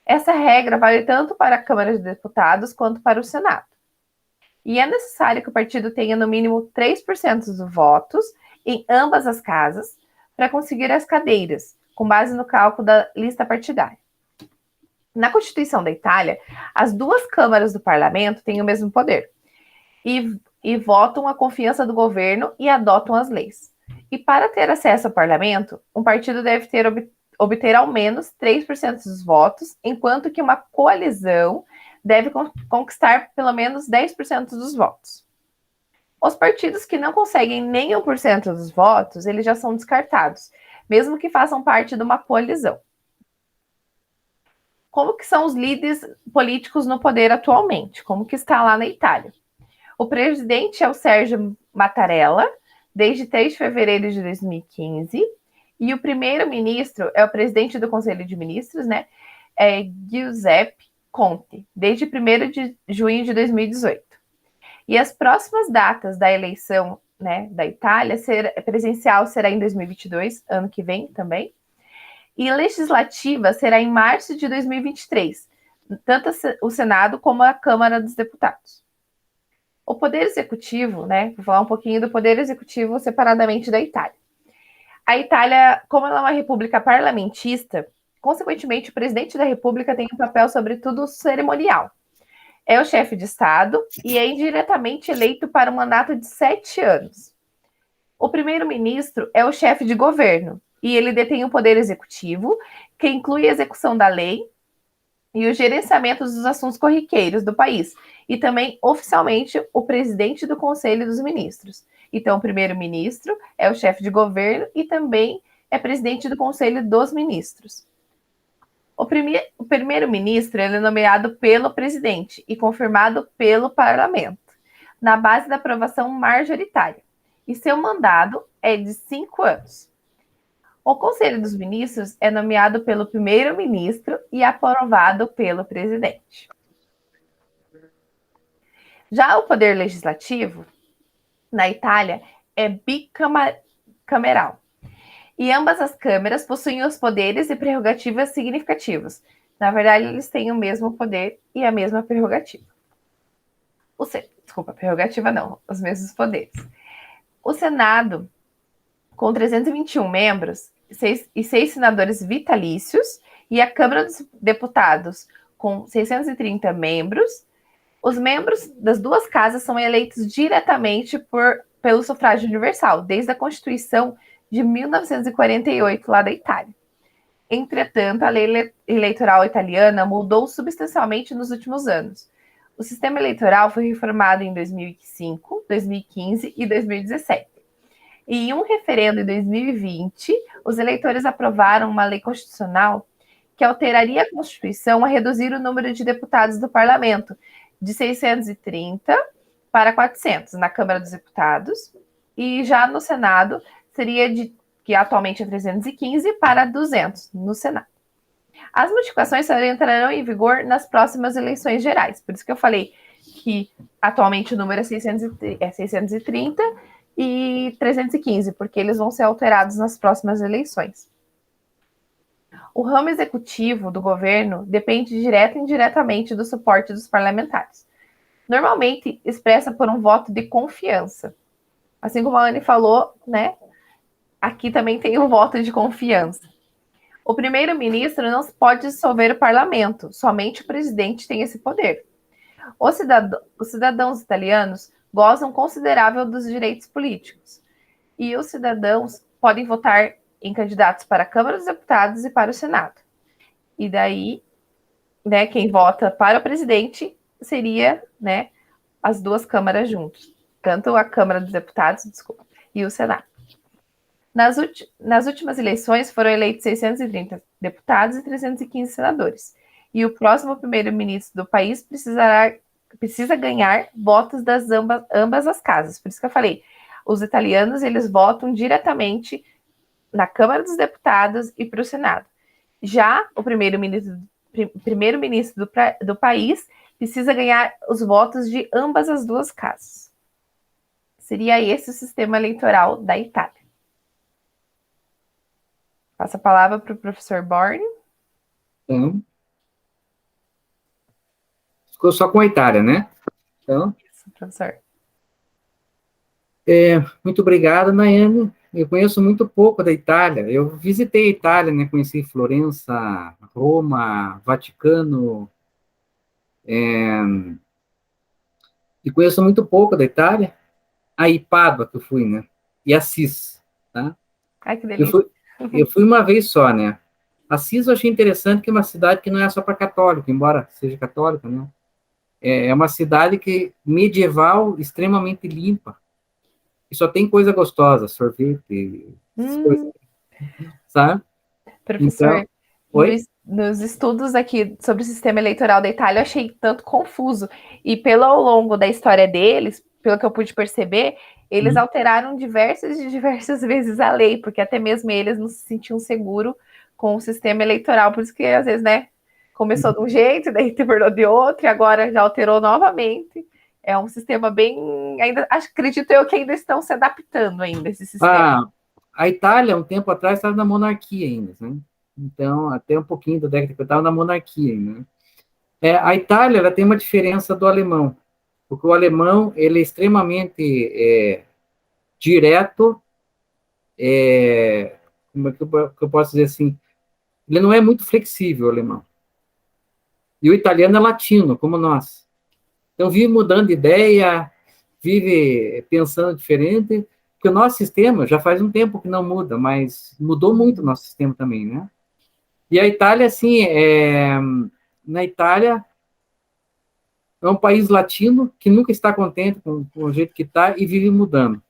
Essa regra vale tanto para a Câmara de Deputados quanto para o Senado. E é necessário que o partido tenha no mínimo 3% dos votos em ambas as casas para conseguir as cadeiras, com base no cálculo da lista partidária. Na Constituição da Itália, as duas câmaras do parlamento têm o mesmo poder e votam a confiança do governo e adotam as leis. E para ter acesso ao parlamento, um partido deve obter ao menos 3% dos votos, enquanto que uma coalizão deve conquistar pelo menos 10% dos votos. Os partidos que não conseguem nem 1% dos votos, eles já são descartados, mesmo que façam parte de uma coalizão. Como que são os líderes políticos no poder atualmente? Como que está lá na Itália? O presidente é o Sérgio Mattarella, desde 3 de fevereiro de 2015, e o primeiro-ministro é o presidente do Conselho de Ministros, né? Giuseppe Conte, desde 1º de junho de 2018. E as próximas datas da eleição né, da Itália, presencial será em 2022, ano que vem também, e legislativa será em março de 2023, tanto o Senado como a Câmara dos Deputados. O Poder Executivo, né, vou falar um pouquinho do Poder Executivo separadamente da Itália. A Itália, como ela é uma república parlamentista, consequentemente, o presidente da república tem um papel, sobretudo, cerimonial. É o chefe de Estado e é indiretamente eleito para um mandato de 7 anos. O primeiro-ministro é o chefe de governo e ele detém o poder executivo, que inclui a execução da lei e o gerenciamento dos assuntos corriqueiros do país, e também, oficialmente, o presidente do Conselho dos Ministros. Então, o primeiro-ministro é o chefe de governo e também é presidente do Conselho dos Ministros. O primeiro-ministro é nomeado pelo presidente e confirmado pelo parlamento, na base da aprovação majoritária, e seu mandato é de 5 anos. O Conselho dos Ministros é nomeado pelo primeiro-ministro e aprovado pelo presidente. Já o poder legislativo, na Itália, é bicameral. E ambas as câmeras possuem os poderes e prerrogativas significativos. Na verdade, eles têm o mesmo poder e a mesma prerrogativa. Prerrogativa não, os mesmos poderes. O Senado, com 321 membros e 6 senadores vitalícios, e a Câmara dos Deputados, com 630 membros, os membros das duas casas são eleitos diretamente pelo sufrágio universal, desde a Constituição de 1948, lá da Itália. Entretanto, a lei eleitoral italiana mudou substancialmente nos últimos anos. O sistema eleitoral foi reformado em 2005, 2015 e 2017. E em um referendo em 2020, os eleitores aprovaram uma lei constitucional que alteraria a Constituição a reduzir o número de deputados do parlamento de 630 para 400 na Câmara dos Deputados, e já no Senado seria que atualmente é 315 para 200 no Senado. As modificações só entrarão em vigor nas próximas eleições gerais, por isso que eu falei que atualmente o número é 630 e 315, porque eles vão ser alterados nas próximas eleições. O ramo executivo do governo depende direta e indiretamente do suporte dos parlamentares, normalmente expressa por um voto de confiança. Assim como a Anne falou, né? Aqui também tem um voto de confiança. O primeiro-ministro não pode dissolver o parlamento, somente o presidente tem esse poder. Os cidadãos italianos gozam considerável dos direitos políticos, e os cidadãos podem votar em candidatos para a Câmara dos Deputados e para o Senado. E daí, né, quem vota para o presidente seria, né, as duas câmaras juntos, tanto a Câmara dos Deputados, e o Senado. Nas últimas eleições foram eleitos 630 deputados e 315 senadores. E o próximo primeiro-ministro do país precisa ganhar votos das ambas as casas. Por isso que eu falei, os italianos, eles votam diretamente na Câmara dos Deputados e para o Senado. Já o primeiro-ministro do país precisa ganhar os votos de ambas as duas casas. Seria esse o sistema eleitoral da Itália. Passo a palavra para o professor Borne. Então, ficou só com a Itália, né? Então, isso, professor. Muito obrigado, Nayane. Eu conheço muito pouco da Itália. Eu visitei a Itália, né? Conheci Florença, Roma, Vaticano, e conheço muito pouco da Itália. Aí, Pádua, que eu fui, né? E Assis, tá? Ai, que delícia. Eu fui uma vez só, né? Assis eu achei interessante, que é uma cidade que não é só para católico, embora seja católica, né? É uma cidade medieval, extremamente limpa. E só tem coisa gostosa, sorvete, essas coisas, sabe? Professor, então, oi? Nos estudos aqui sobre o sistema eleitoral da Itália, eu achei tanto confuso. E ao longo da história deles, pelo que eu pude perceber, eles alteraram diversas vezes a lei, porque até mesmo eles não se sentiam seguros com o sistema eleitoral. Por isso que, às vezes, né, começou de um jeito, daí terminou de outro, e agora já alterou novamente. É um sistema bem, ainda acredito eu que ainda estão se adaptando ainda esse sistema. A Itália, um tempo atrás, estava na monarquia ainda, né? Então, até um pouquinho da década que eu estava na monarquia ainda, né? A Itália, ela tem uma diferença do alemão, porque o alemão, ele é extremamente direto, como é que eu posso dizer assim, ele não é muito flexível, o alemão. E o italiano é latino, como nós. Então, vive mudando de ideia, vive pensando diferente, porque o nosso sistema já faz um tempo que não muda, mas mudou muito o nosso sistema também, né? E a Itália, assim, na Itália, é um país latino que nunca está contente com o jeito que está e vive mudando.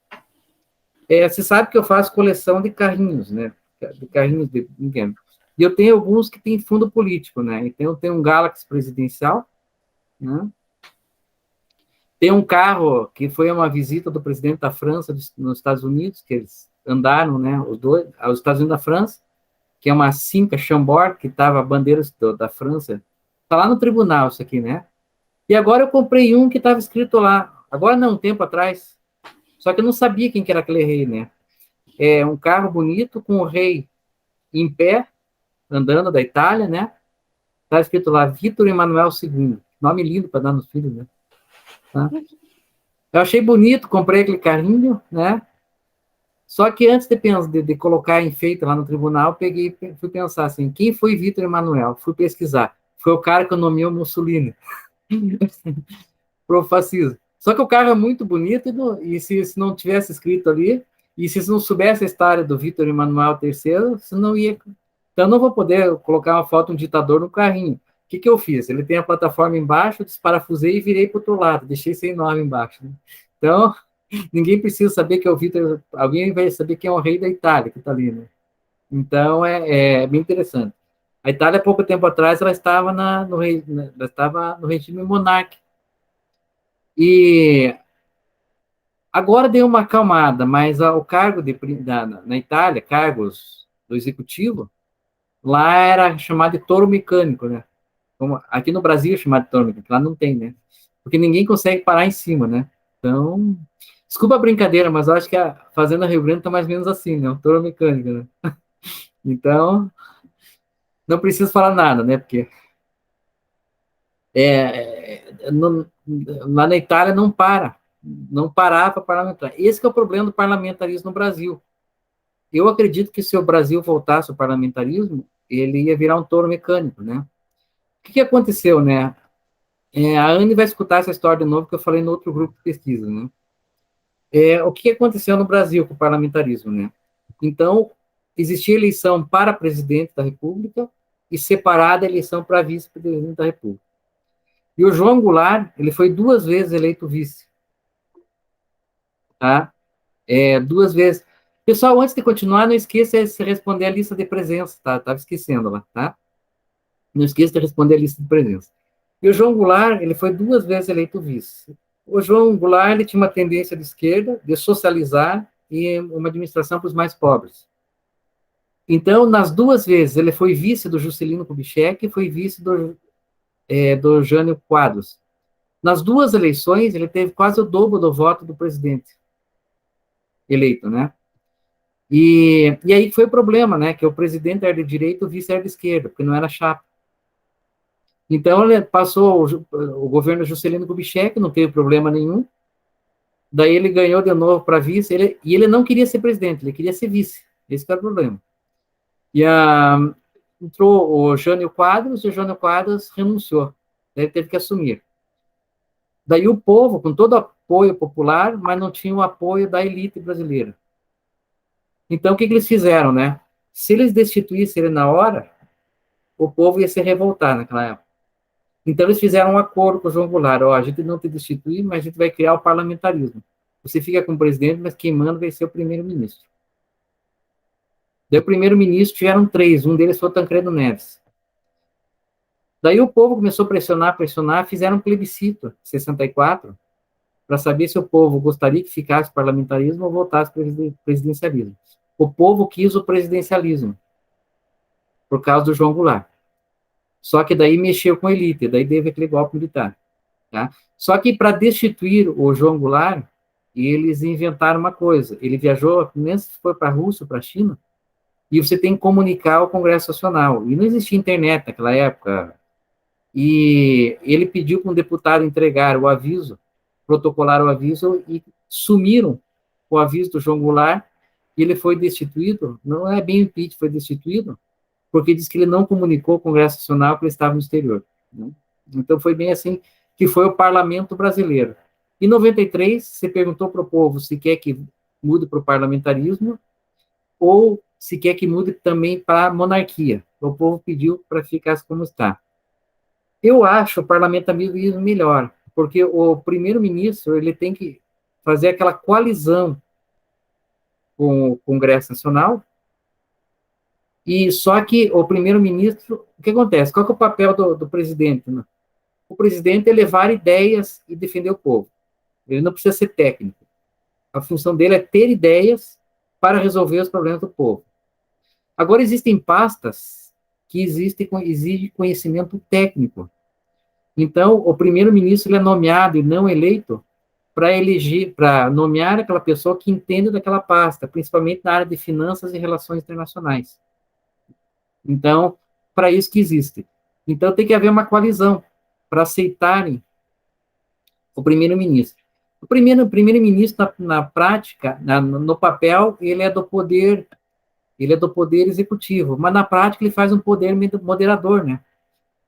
Você sabe que eu faço coleção de carrinhos, né? De carrinhos de brinquedo. E eu tenho alguns que têm fundo político, né? Então, eu tenho um Galaxy presidencial, né? Tem um carro que foi uma visita do presidente da França nos Estados Unidos, que eles andaram, né? Os dois, aos Estados Unidos da França, que é uma Simca Chambord, que estava a bandeira da França. Está lá no tribunal isso aqui, né? E agora eu comprei um que estava escrito lá. Agora não, um tempo atrás. Só que eu não sabia quem que era aquele rei, né? É um carro bonito com o rei em pé, andando da Itália, né? Está escrito lá, Vítor Emanuel II. Nome lindo para dar nos filhos, né? Tá? Eu achei bonito, comprei aquele carrinho, né? Só que antes de colocar enfeite lá no tribunal, fui pensar assim, quem foi Vítor Emanuel? Fui pesquisar. Foi o cara que nomeou Mussolini. Pro fascismo. Só que o carro é muito bonito, e se não tivesse escrito ali, e se não soubesse a história do Vítor Emanuel III, você não ia... Então, eu não vou poder colocar uma foto de um ditador no carrinho. O que eu fiz? Ele tem a plataforma embaixo, desparafusei e virei para o outro lado, deixei sem nome embaixo. Né? Então, ninguém precisa saber que é o Vítor, alguém vai saber quem é o rei da Itália, que está ali. Né? Então, é bem interessante. A Itália, pouco tempo atrás, ela estava no regime monárquico. E agora deu uma acalmada, mas o cargo na Itália, cargos do executivo, lá era chamado de touro mecânico, né? Como, aqui no Brasil é chamado de touro mecânico, lá não tem, né? Porque ninguém consegue parar em cima, né? Então, desculpa a brincadeira, mas eu acho que a Fazenda Rio Grande está mais ou menos assim, né? Um touro mecânico, né? Então, não preciso falar nada, né? Porque lá na Itália não parava parlamentar. Esse que é o problema do parlamentarismo no Brasil. Eu acredito que se o Brasil voltasse ao parlamentarismo, ele ia virar um touro mecânico, né? O que aconteceu, né? A Anne vai escutar essa história de novo que eu falei no outro grupo de pesquisa, né? O que aconteceu no Brasil com o parlamentarismo, né? Então, existia eleição para presidente da República e separada a eleição para vice-presidente da República. E o João Goulart, ele foi 2 vezes eleito vice. Tá? 2 vezes. Pessoal, antes de continuar, não esqueça de responder a lista de presença, tá? Estava esquecendo lá, tá? Não esqueça de responder a lista de presença. E o João Goulart, ele foi 2 vezes eleito vice. O João Goulart, ele tinha uma tendência de esquerda, de socializar e uma administração para os mais pobres. Então, nas 2 vezes, ele foi vice do Juscelino Kubitschek e foi vice do Jânio Quadros. Nas 2 eleições, ele teve quase o dobro do voto do presidente eleito, né? E aí foi o problema, né? Que o presidente era de direita, o vice era de esquerda, porque não era chapa. Então, ele passou o governo Juscelino Kubitschek, não teve problema nenhum. Daí ele ganhou de novo para vice, e ele não queria ser presidente, ele queria ser vice. Esse era o problema. E entrou o Jânio Quadros, e o Jânio Quadros renunciou. Ele teve que assumir. Daí o povo, com todo o apoio popular, mas não tinha o apoio da elite brasileira. Então, o que eles fizeram, né? Se eles destituíssem ele na hora, o povo ia se revoltar naquela época. Então, eles fizeram um acordo com o João Goulart. A gente não te destitui, mas a gente vai criar o parlamentarismo. Você fica com o presidente, mas quem manda vai ser o primeiro-ministro. Daí, o primeiro-ministro tiveram 3. Um deles foi o Tancredo Neves. Daí, o povo começou a pressionar, fizeram um plebiscito, em 64, para saber se o povo gostaria que ficasse o parlamentarismo ou voltasse para o presidencialismo. O povo quis o presidencialismo, por causa do João Goulart. Só que daí mexeu com a elite, daí teve aquele golpe militar. tá? Só que para destituir o João Goulart, eles inventaram uma coisa. Ele viajou, nem se foi para a Rússia, para a China, e você tem que comunicar ao Congresso Nacional. E não existia internet naquela época. E ele pediu para um deputado entregar o aviso, protocolar o aviso, e sumiram o aviso do João Goulart, e ele foi destituído. Não é bem impeachment, foi destituído, porque diz que ele não comunicou ao Congresso Nacional que ele estava no exterior, né? Então, foi bem assim que foi o parlamento brasileiro. Em 93, você perguntou para o povo se quer que mude para o parlamentarismo ou se quer que mude também para a monarquia. O povo pediu para ficar como está. Eu acho o parlamentarismo melhor, porque o primeiro-ministro ele tem que fazer aquela coalizão com o Congresso Nacional, e só que o primeiro-ministro, o que acontece? Qual que é o papel do presidente, né? O presidente é levar ideias e defender o povo. Ele não precisa ser técnico. A função dele é ter ideias para resolver os problemas do povo. Agora, existem pastas que exigem conhecimento técnico. Então, o primeiro-ministro ele é nomeado e não eleito para nomear aquela pessoa que entende daquela pasta, principalmente na área de finanças e relações internacionais. Então, para isso que existe. Então, tem que haver uma coalizão para aceitarem o primeiro-ministro. O primeiro-ministro, na prática, no papel, ele é do poder executivo, mas na prática ele faz um poder moderador, né?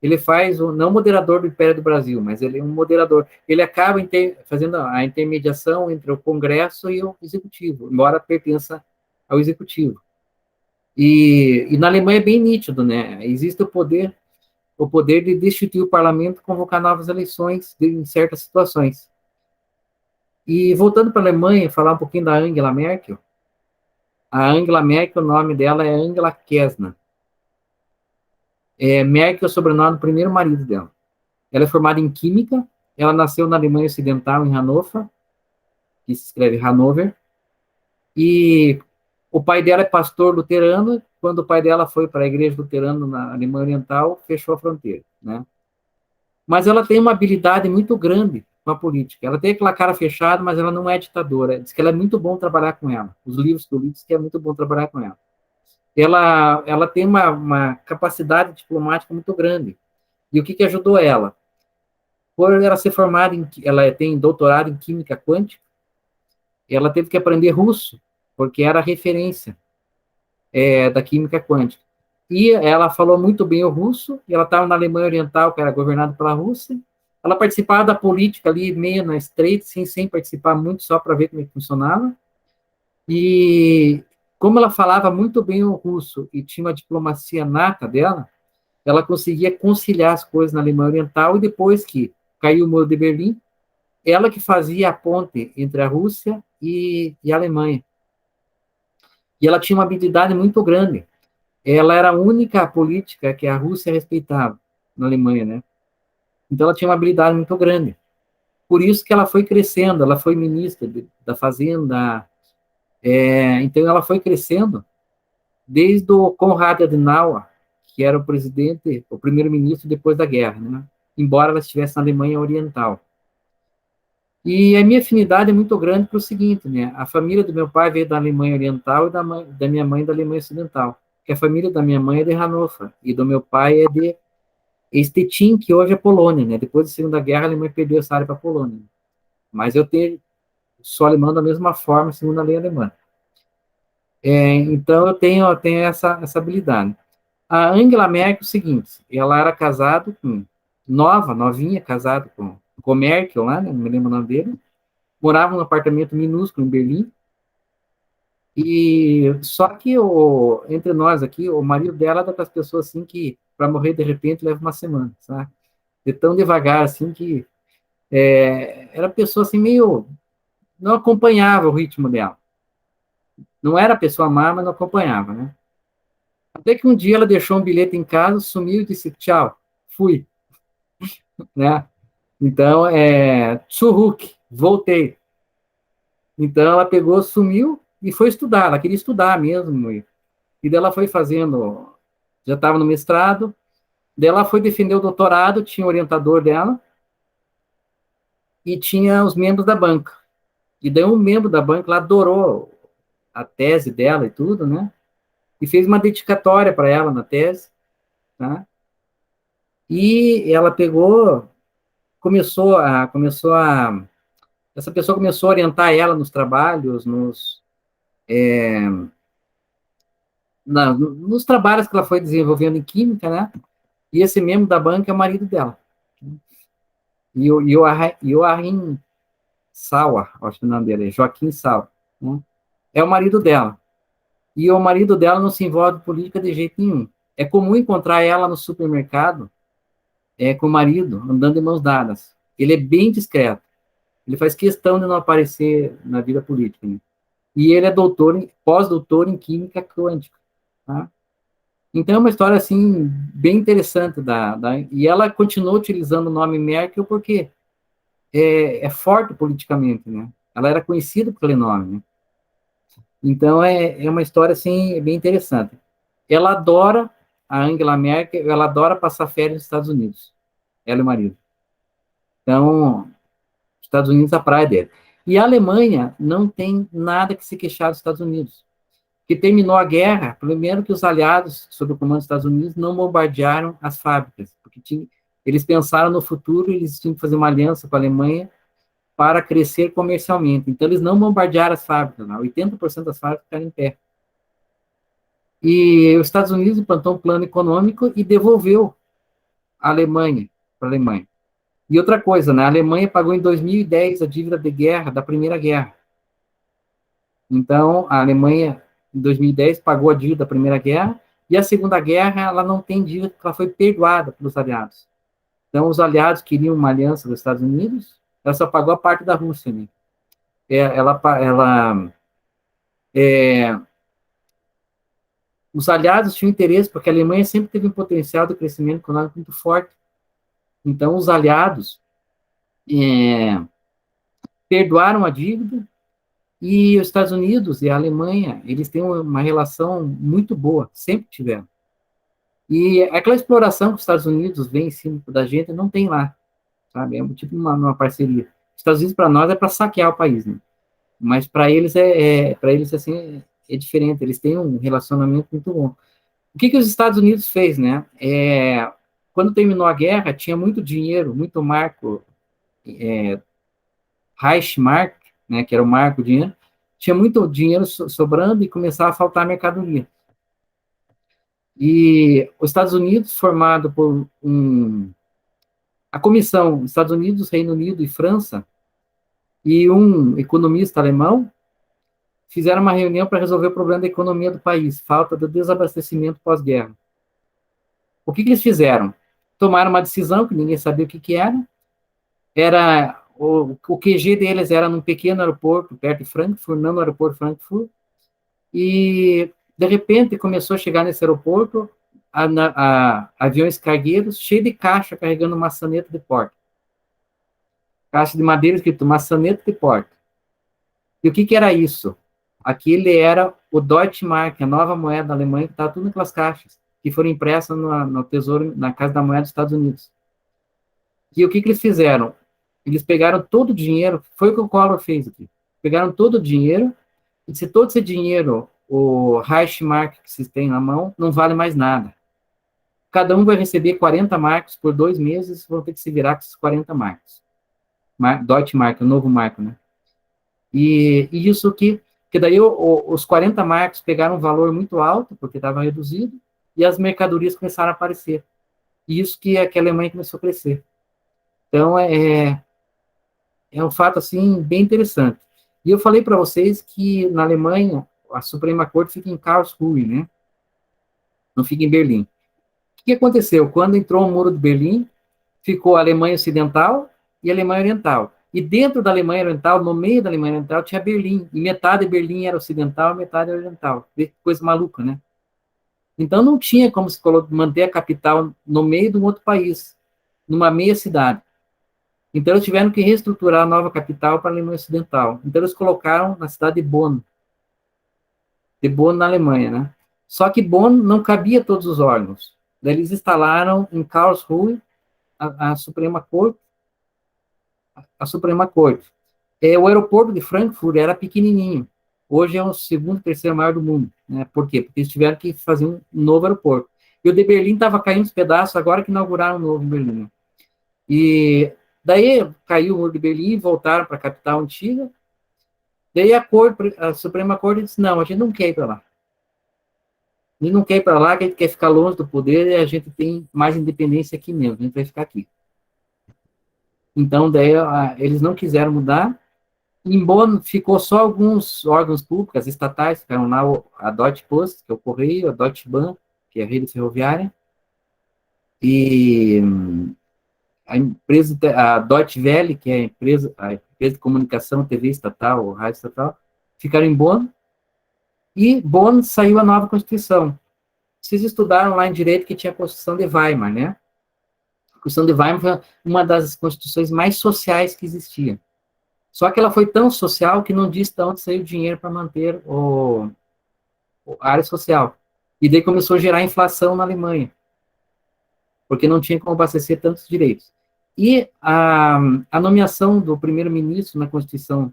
Ele faz, não moderador do Império do Brasil, mas ele é um moderador. Ele acaba fazendo a intermediação entre o Congresso e o Executivo, embora pertença ao Executivo. E na Alemanha é bem nítido, né? Existe o poder de destituir o parlamento e convocar novas eleições em certas situações. E voltando para a Alemanha, falar um pouquinho da Angela Merkel. A Angela Merkel, o nome dela é Angela Kästner. Merkel é o sobrenome do primeiro marido dela. Ela é formada em Química, ela nasceu na Alemanha Ocidental, em Hannover, que se escreve Hanover, e o pai dela é pastor luterano. Quando o pai dela foi para a igreja luterana na Alemanha Oriental, fechou a fronteira, né? Mas ela tem uma habilidade muito grande com a política. Ela tem aquela cara fechada, mas ela não é ditadora. Diz que ela é muito bom trabalhar com ela. Os livros que eu li diz que é muito bom trabalhar com ela. Ela tem uma capacidade diplomática muito grande. E o que ajudou ela? Por ela ser formada, ela tem doutorado em química quântica, ela teve que aprender russo, porque era a referência da química quântica. E ela falou muito bem o russo, e ela estava na Alemanha Oriental, que era governada pela Rússia. Ela participava da política ali, meio na estreita, sem participar muito, só para ver como é que funcionava. E como ela falava muito bem o russo e tinha uma diplomacia nata dela, ela conseguia conciliar as coisas na Alemanha Oriental, e depois que caiu o Muro de Berlim, ela que fazia a ponte entre a Rússia e a Alemanha. E ela tinha uma habilidade muito grande. Ela era a única política que a Rússia respeitava na Alemanha, né? Então ela tinha uma habilidade muito grande. Por isso que ela foi crescendo, ela foi ministra da Fazenda, então ela foi crescendo desde o Konrad Adenauer, que era o presidente, o primeiro-ministro depois da guerra, né? Embora ela estivesse na Alemanha Oriental. E a minha afinidade é muito grande para o seguinte, né? A família do meu pai veio da Alemanha Oriental e da minha mãe da Alemanha Ocidental. Que a família da minha mãe é de Hannover e do meu pai é de Stettin, que hoje é Polônia, né? Depois da Segunda Guerra, a Alemanha perdeu essa área para a Polônia. Mas sou alemão da mesma forma, segundo a lei alemã. Então, eu tenho essa habilidade. A Angela Merkel é o seguinte, ela era casada novinha, casada com o Merkel lá, né, não me lembro o nome dele, morava num apartamento minúsculo em Berlim, e só que entre nós aqui, o marido dela é daquelas pessoas assim que, para morrer de repente, leva uma semana, sabe? É tão devagar assim que era pessoa assim meio, não acompanhava o ritmo dela. Não era pessoa má, mas não acompanhava, né? Até que um dia ela deixou um bilhete em casa, sumiu e disse, tchau, fui, né? Então, zurück, voltei. Então, ela pegou, sumiu e foi estudar. Ela queria estudar mesmo. E daí ela foi fazendo, já estava no mestrado, daí ela foi defender o doutorado, tinha o orientador dela, e tinha os membros da banca. E daí um membro da banca lá adorou a tese dela e tudo, né? E fez uma dedicatória para ela na tese, tá? E ela pegou, essa pessoa começou a orientar ela nos trabalhos, nos trabalhos que ela foi desenvolvendo em química, né? E esse membro da banca é o marido dela. E o Joachim Sauer, acho que o nome dele é Joaquim Sauer, né? É o marido dela. E o marido dela não se envolve em política de jeito nenhum. É comum encontrar ela no supermercado, com o marido, andando de mãos dadas. Ele é bem discreto. Ele faz questão de não aparecer na vida política, né? E ele é pós-doutor em química quântica, tá? Então é uma história, assim, bem interessante. E ela continuou utilizando o nome Merkel porque é forte politicamente, né? Ela era conhecida por aquele nome, né? Então é uma história, assim, bem interessante. Ela adora, a Angela Merkel, ela adora passar férias nos Estados Unidos. Ela e o marido. Então, Estados Unidos, a praia dele. E a Alemanha não tem nada que se queixar dos Estados Unidos. Que terminou a guerra, primeiro que os aliados, sob o comando dos Estados Unidos, não bombardearam as fábricas, porque eles pensaram no futuro, eles tinham que fazer uma aliança com a Alemanha para crescer comercialmente. Então, eles não bombardearam as fábricas, né? 80% das fábricas ficaram em pé. E os Estados Unidos implantou um plano econômico e devolveu a Alemanha para a Alemanha. E outra coisa, né? A Alemanha pagou em 2010 a dívida de guerra da Primeira Guerra. Então, a Alemanha, em 2010, pagou a dívida da Primeira Guerra, e a Segunda Guerra, ela não tem dívida, porque ela foi perdoada pelos aliados. Então, os aliados queriam uma aliança dos Estados Unidos, ela só pagou a parte da Rússia, né? Os aliados tinham interesse, porque a Alemanha sempre teve um potencial de crescimento econômico muito forte. Então, os aliados perdoaram a dívida, e os Estados Unidos e a Alemanha, eles têm uma relação muito boa, sempre tiveram. E aquela exploração que os Estados Unidos vem em cima da gente, não tem lá, sabe? É tipo uma parceria. Os Estados Unidos, para nós, é para saquear o país, né? Mas para eles, assim, é diferente. Eles têm um relacionamento muito bom. O que os Estados Unidos fez, né? Quando terminou a guerra, tinha muito dinheiro, muito marco, Reichsmark, né, que era o marco dinheiro, tinha muito dinheiro sobrando e começava a faltar mercadoria. E os Estados Unidos, formado por a comissão Estados Unidos, Reino Unido e França, e um economista alemão, fizeram uma reunião para resolver o problema da economia do país, falta de desabastecimento pós-guerra. O que eles fizeram? Tomaram uma decisão que ninguém sabia o que era o QG deles era num pequeno aeroporto perto de Frankfurt, não no aeroporto de Frankfurt, e de repente começou a chegar nesse aeroporto aviões cargueiros cheios de caixa carregando maçaneta de porta. Caixa de madeira escrito maçaneta de porta. E o que era isso? Aquele era o Deutsche Mark, a nova moeda da Alemanha, que estava tudo naquelas caixas, que foram impressas no Tesouro, na Casa da Moeda dos Estados Unidos. E o que eles fizeram? Eles pegaram todo o dinheiro, foi o que o Collor fez aqui. Pegaram todo o dinheiro, e se todo esse dinheiro, o Reichsmark que vocês têm na mão, não vale mais nada. Cada um vai receber 40 marcos por 2 meses, vão ter que se virar com esses 40 marcos. Deutsche Mark, o novo marco, né? E isso que daí os 40 marcos pegaram um valor muito alto, porque estava reduzido, e as mercadorias começaram a aparecer. E isso que a Alemanha começou a crescer. Então, é um fato, assim, bem interessante. E eu falei para vocês que, na Alemanha, a Suprema Corte fica em Karlsruhe, né? Não fica em Berlim. O que aconteceu? Quando entrou o Muro de Berlim, ficou a Alemanha Ocidental e a Alemanha Oriental. E dentro da Alemanha Oriental, no meio da Alemanha Oriental, tinha Berlim. E metade de Berlim era ocidental e metade era oriental. Coisa maluca, né? Então, não tinha como se manter a capital no meio de um outro país, numa meia cidade. Então, eles tiveram que reestruturar a nova capital para a Alemanha Ocidental. Então, eles colocaram na cidade de Bonn. De Bonn, na Alemanha, né? Só que Bonn não cabia todos os órgãos. Daí, eles instalaram em Karlsruhe a Suprema Corte, a Suprema Corte. O aeroporto de Frankfurt era pequenininho. Hoje é o segundo, terceiro maior do mundo. Né? Por quê? Porque eles tiveram que fazer um novo aeroporto. E o de Berlim estava caindo os pedaços, agora que inauguraram um novo em Berlim. E daí caiu o muro de Berlim e voltaram para a capital antiga. Daí a Suprema Corte disse, não, a gente não quer ir para lá. A gente não quer ir para lá, que a gente quer ficar longe do poder e a gente tem mais independência aqui mesmo, a gente vai ficar aqui. Então, daí eles não quiseram mudar. Em Bonn ficou só alguns órgãos públicos, as estatais, ficaram lá a Deutsche Post, que é o Correio, a Deutsche Bahn, que é a rede ferroviária, e a empresa, a Deutsche Welle, que é a empresa de comunicação, TV estatal, rádio estatal, ficaram em Bonn, e Bonn saiu a nova Constituição. Vocês estudaram lá em Direito que tinha a Constituição de Weimar, né? A Constituição de Weimar foi uma das constituições mais sociais que existia. Só que ela foi tão social que não disse de onde saiu o dinheiro para manter a área social. E daí começou a gerar inflação na Alemanha, porque não tinha como abastecer tantos direitos. E a nomeação do primeiro-ministro na Constituição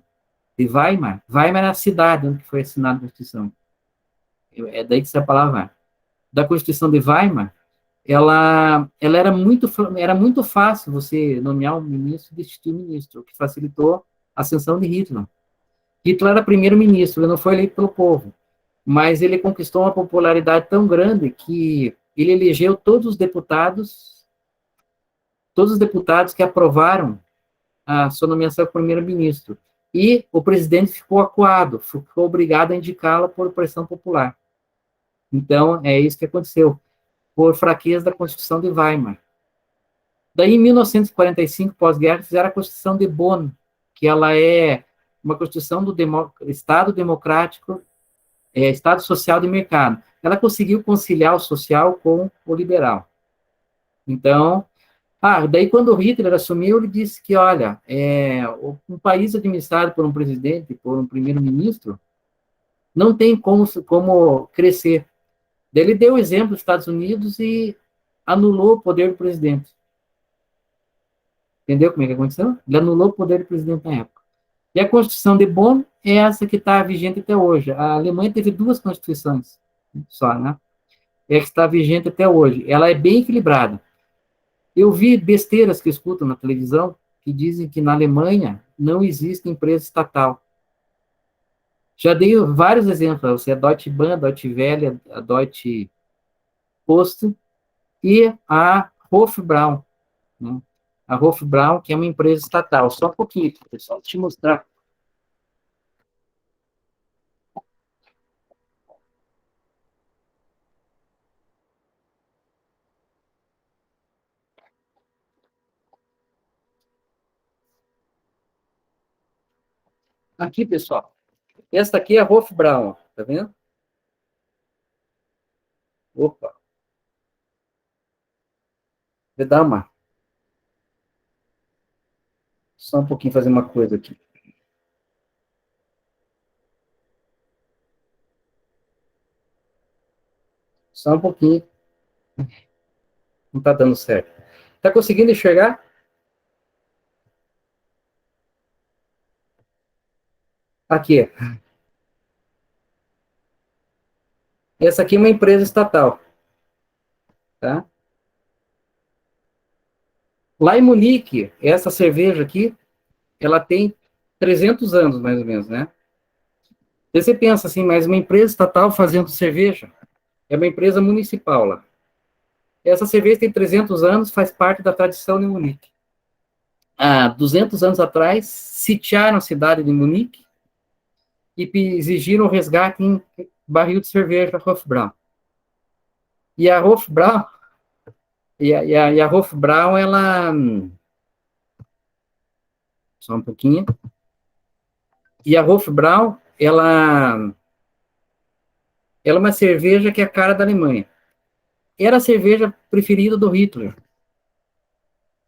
de Weimar, Weimar era a cidade onde foi assinada a Constituição. É daí que sai a palavra Weimar. Da Constituição de Weimar, ela era muito fácil você nomear um ministro e destituir o ministro, o que facilitou a ascensão de Hitler. Hitler era primeiro-ministro, ele não foi eleito pelo povo, mas ele conquistou uma popularidade tão grande que ele elegeu todos os deputados que aprovaram a sua nomeação como primeiro-ministro. E o presidente ficou acuado, ficou obrigado a indicá-lo por pressão popular. Então, é isso que aconteceu, por fraqueza da Constituição de Weimar. Daí, em 1945, pós-guerra, fizeram a Constituição de Bonn, que ela é uma Constituição do Estado democrático, Estado social de mercado. Ela conseguiu conciliar o social com o liberal. Então, daí quando o Hitler assumiu, ele disse que, olha, um país administrado por um presidente, por um primeiro-ministro, não tem como crescer. Daí ele deu o exemplo dos Estados Unidos e anulou o poder do presidente. Entendeu como é que aconteceu? Ele anulou o poder do presidente na época. E a Constituição de Bonn é essa que está vigente até hoje. A Alemanha teve 2 constituições só, né? É que está vigente até hoje. Ela é bem equilibrada. Eu vi besteiras que eu escuto na televisão que dizem que na Alemanha não existe empresa estatal. Já dei vários exemplos. Você a Deutsche Bahn, a Deutsche Welle, a Deutsche Post e a Hofbraun, né? A Hofbraun, que é uma empresa estatal. Só um pouquinho, pessoal, deixa eu te mostrar. Aqui, pessoal. Essa aqui é a Hofbraun, tá vendo? Opa. Vou dar uma. Só um pouquinho fazer uma coisa aqui. Só um pouquinho. Não está dando certo. Está conseguindo enxergar? Aqui. Essa aqui é uma empresa estatal. Tá? Lá em Munique, essa cerveja aqui, ela tem 300 anos, mais ou menos, né? E você pensa assim, mas uma empresa estatal fazendo cerveja é uma empresa municipal lá. Essa cerveja tem 300 anos, faz parte da tradição de Munique. Há 200 anos atrás, sitiaram a cidade de Munique e exigiram o resgate em barril de cerveja Hofbraun. E a Hofbraun, a Hofbraun, ela... Só um pouquinho. E a Hofbraun, ela é uma cerveja que é a cara da Alemanha. Era a cerveja preferida do Hitler.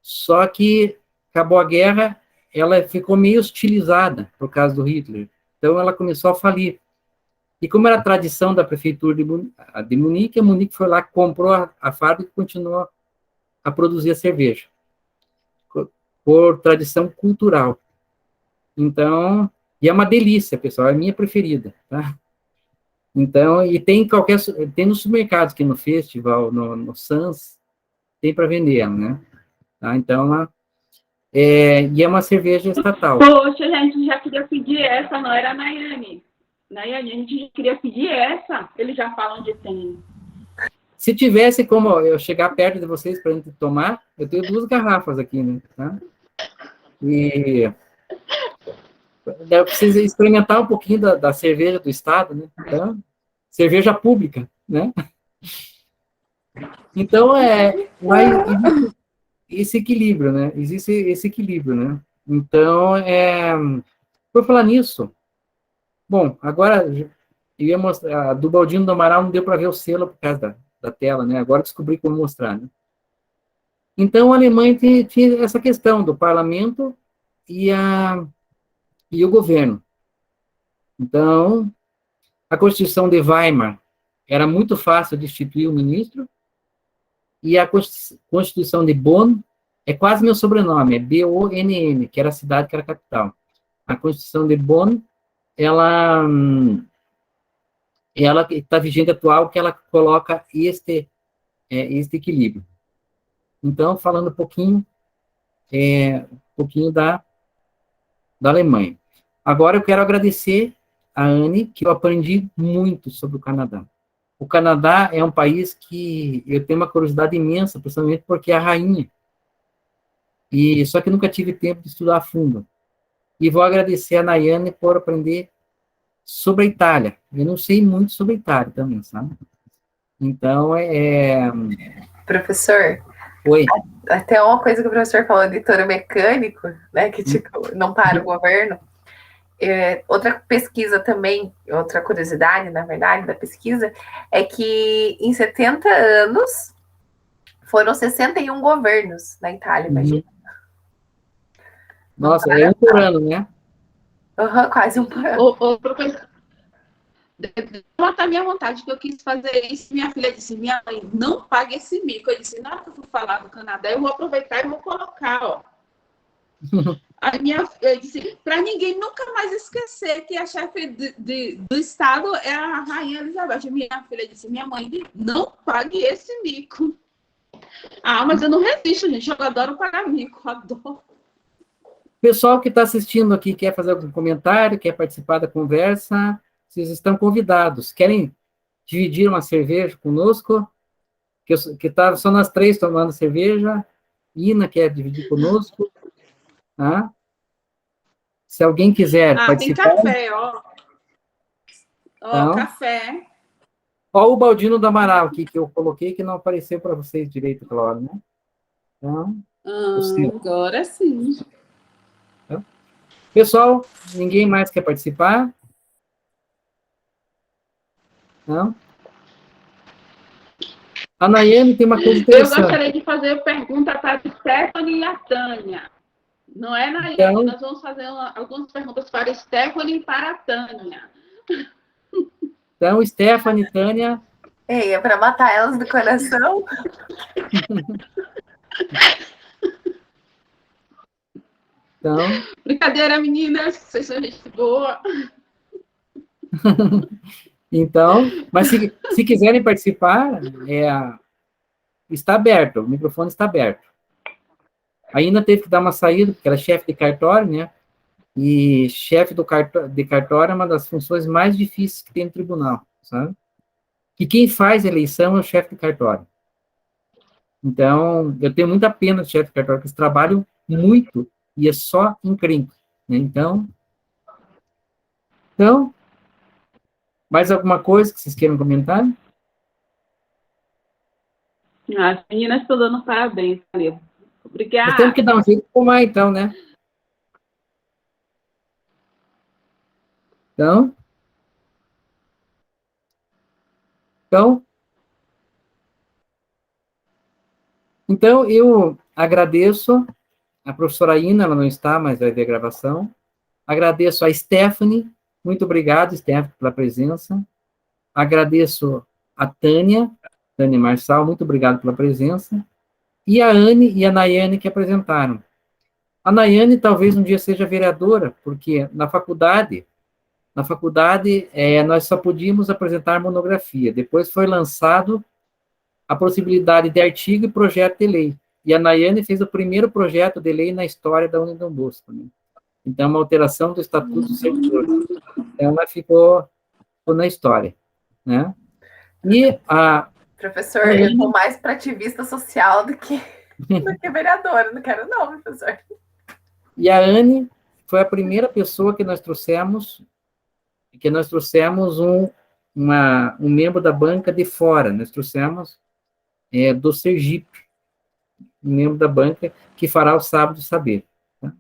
Só que acabou a guerra, ela ficou meio hostilizada por causa do Hitler. Então ela começou a falir. E como era a tradição da prefeitura de Munique, a Munique foi lá, comprou a fábrica e continuou a produzir a cerveja. por tradição cultural. Então, e é uma delícia, pessoal, é a minha preferida, tá? Então, e tem nos supermercados aqui no festival, no Sans, tem para vender, né? Tá? Então, e é uma cerveja estatal. Poxa, a gente já queria pedir essa, não era a Nayane. Nayane, a gente já queria pedir essa. Eles já falam onde tem. Se tivesse como eu chegar perto de vocês para a gente tomar, eu tenho 2 garrafas aqui, né? Tá? E eu preciso experimentar um pouquinho da cerveja do estado, né? Então, cerveja pública, né? Então, mas existe esse equilíbrio, né? Existe esse equilíbrio, né? Então, por falar nisso, bom, agora eu ia mostrar, a do Baldino do Amaral não deu para ver o selo por causa da tela, né? Agora descobri como mostrar, né? Então, a Alemanha tinha essa questão do parlamento e o governo. Então, a Constituição de Weimar era muito fácil destituir o ministro, e a Constituição de Bonn é quase meu sobrenome, é Bonn, que era a cidade que era a capital. A Constituição de Bonn, ela está vigente atual, que ela coloca este equilíbrio. Então, falando um pouquinho da Alemanha. Agora eu quero agradecer a Anne, que eu aprendi muito sobre o Canadá. O Canadá é um país que eu tenho uma curiosidade imensa, principalmente porque é a rainha. Só que nunca tive tempo de estudar a fundo. E vou agradecer a Nayane por aprender sobre a Itália. Eu não sei muito sobre a Itália também, sabe? Então, Professor, Oi. Até uma coisa que o professor falou de touro mecânico, né, que tipo, não para o governo. Outra pesquisa também, outra curiosidade, na verdade, da pesquisa, é que em 70 anos foram 61 governos na Itália, imagina. Nossa, é um por ano, né? Quase um por ano. Ô, professor, matar minha vontade, que eu quis fazer isso. Minha filha disse, minha mãe, não pague esse mico. Eu disse, na hora que eu for falar do Canadá, eu vou aproveitar e vou colocar, ó. Eu disse, para ninguém nunca mais esquecer que a chefe do estado é a Rainha Elizabeth. Minha filha disse, minha mãe, não pague esse mico. Mas eu não resisto, gente. Eu adoro pagar mico, adoro. Pessoal que está assistindo aqui, quer fazer algum comentário, quer participar da conversa, vocês estão convidados. Querem dividir uma cerveja conosco? Que tá só nós 3 tomando cerveja. Ina quer dividir conosco. Tá? Se alguém quiser participar... Tem café, ó. Então, café. Ó o Baldino do Amaral aqui, que eu coloquei, que não apareceu para vocês direito aquela hora, né? Então, agora sim. Então, pessoal, ninguém mais quer participar? Não? A Nayane tem uma coisa interessante. Eu gostaria de fazer pergunta para a Stephanie e a Tânia. Não é, Nayane? Então, nós vamos fazer algumas perguntas para a Stephanie e para a Tânia. Então, Stephanie e Tânia... É para matar elas do coração? Então... Brincadeira, meninas. Vocês são gente boa. Então, mas se quiserem participar, está aberto, o microfone está aberto. Ainda teve que dar uma saída, porque ela é chefe de cartório, né? E chefe de cartório é uma das funções mais difíceis que tem no tribunal, sabe? Que quem faz a eleição é o chefe de cartório. Então, eu tenho muita pena do chefe de cartório, porque eles trabalham muito e é só encrenca, né? Então, mais alguma coisa que vocês queiram comentar? As meninas estão dando parabéns, valeu. Obrigada. Nós temos que dar um jeito de tomar, então, né? Então, eu agradeço a professora Ina, ela não está, mas vai ver a gravação. Agradeço a Stephanie, muito obrigado, Stephanie, pela presença. Agradeço a Tânia Marçal, muito obrigado pela presença. E a Anne e a Nayane que apresentaram. A Nayane talvez um dia seja vereadora, porque na faculdade, nós só podíamos apresentar monografia. Depois foi lançado a possibilidade de artigo e projeto de lei. E a Nayane fez o primeiro projeto de lei na história da União Dom Bosco, né? Então, uma alteração do Estatuto do Servidor. Então, ela ficou na história, né? E a... Professor, eu estou mais para ativista social do que vereadora. Não quero não, professor. E a Anne foi a primeira pessoa que nós trouxemos um membro da banca de fora. Nós trouxemos do Sergipe, um membro da banca que fará o Sábado Saber. Tá?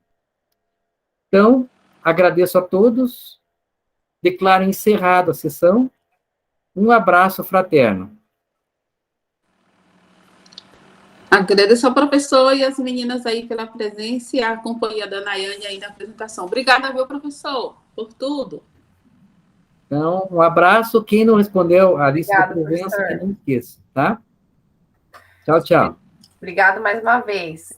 Então, agradeço a todos, declaro encerrada a sessão, um abraço fraterno. Agradeço ao professor e as meninas aí pela presença e a companhia da Nayane aí na apresentação. Obrigada, meu professor, por tudo. Então, um abraço. Quem não respondeu a lista de presença, que não esqueça, tá? Tchau, tchau. Obrigado mais uma vez.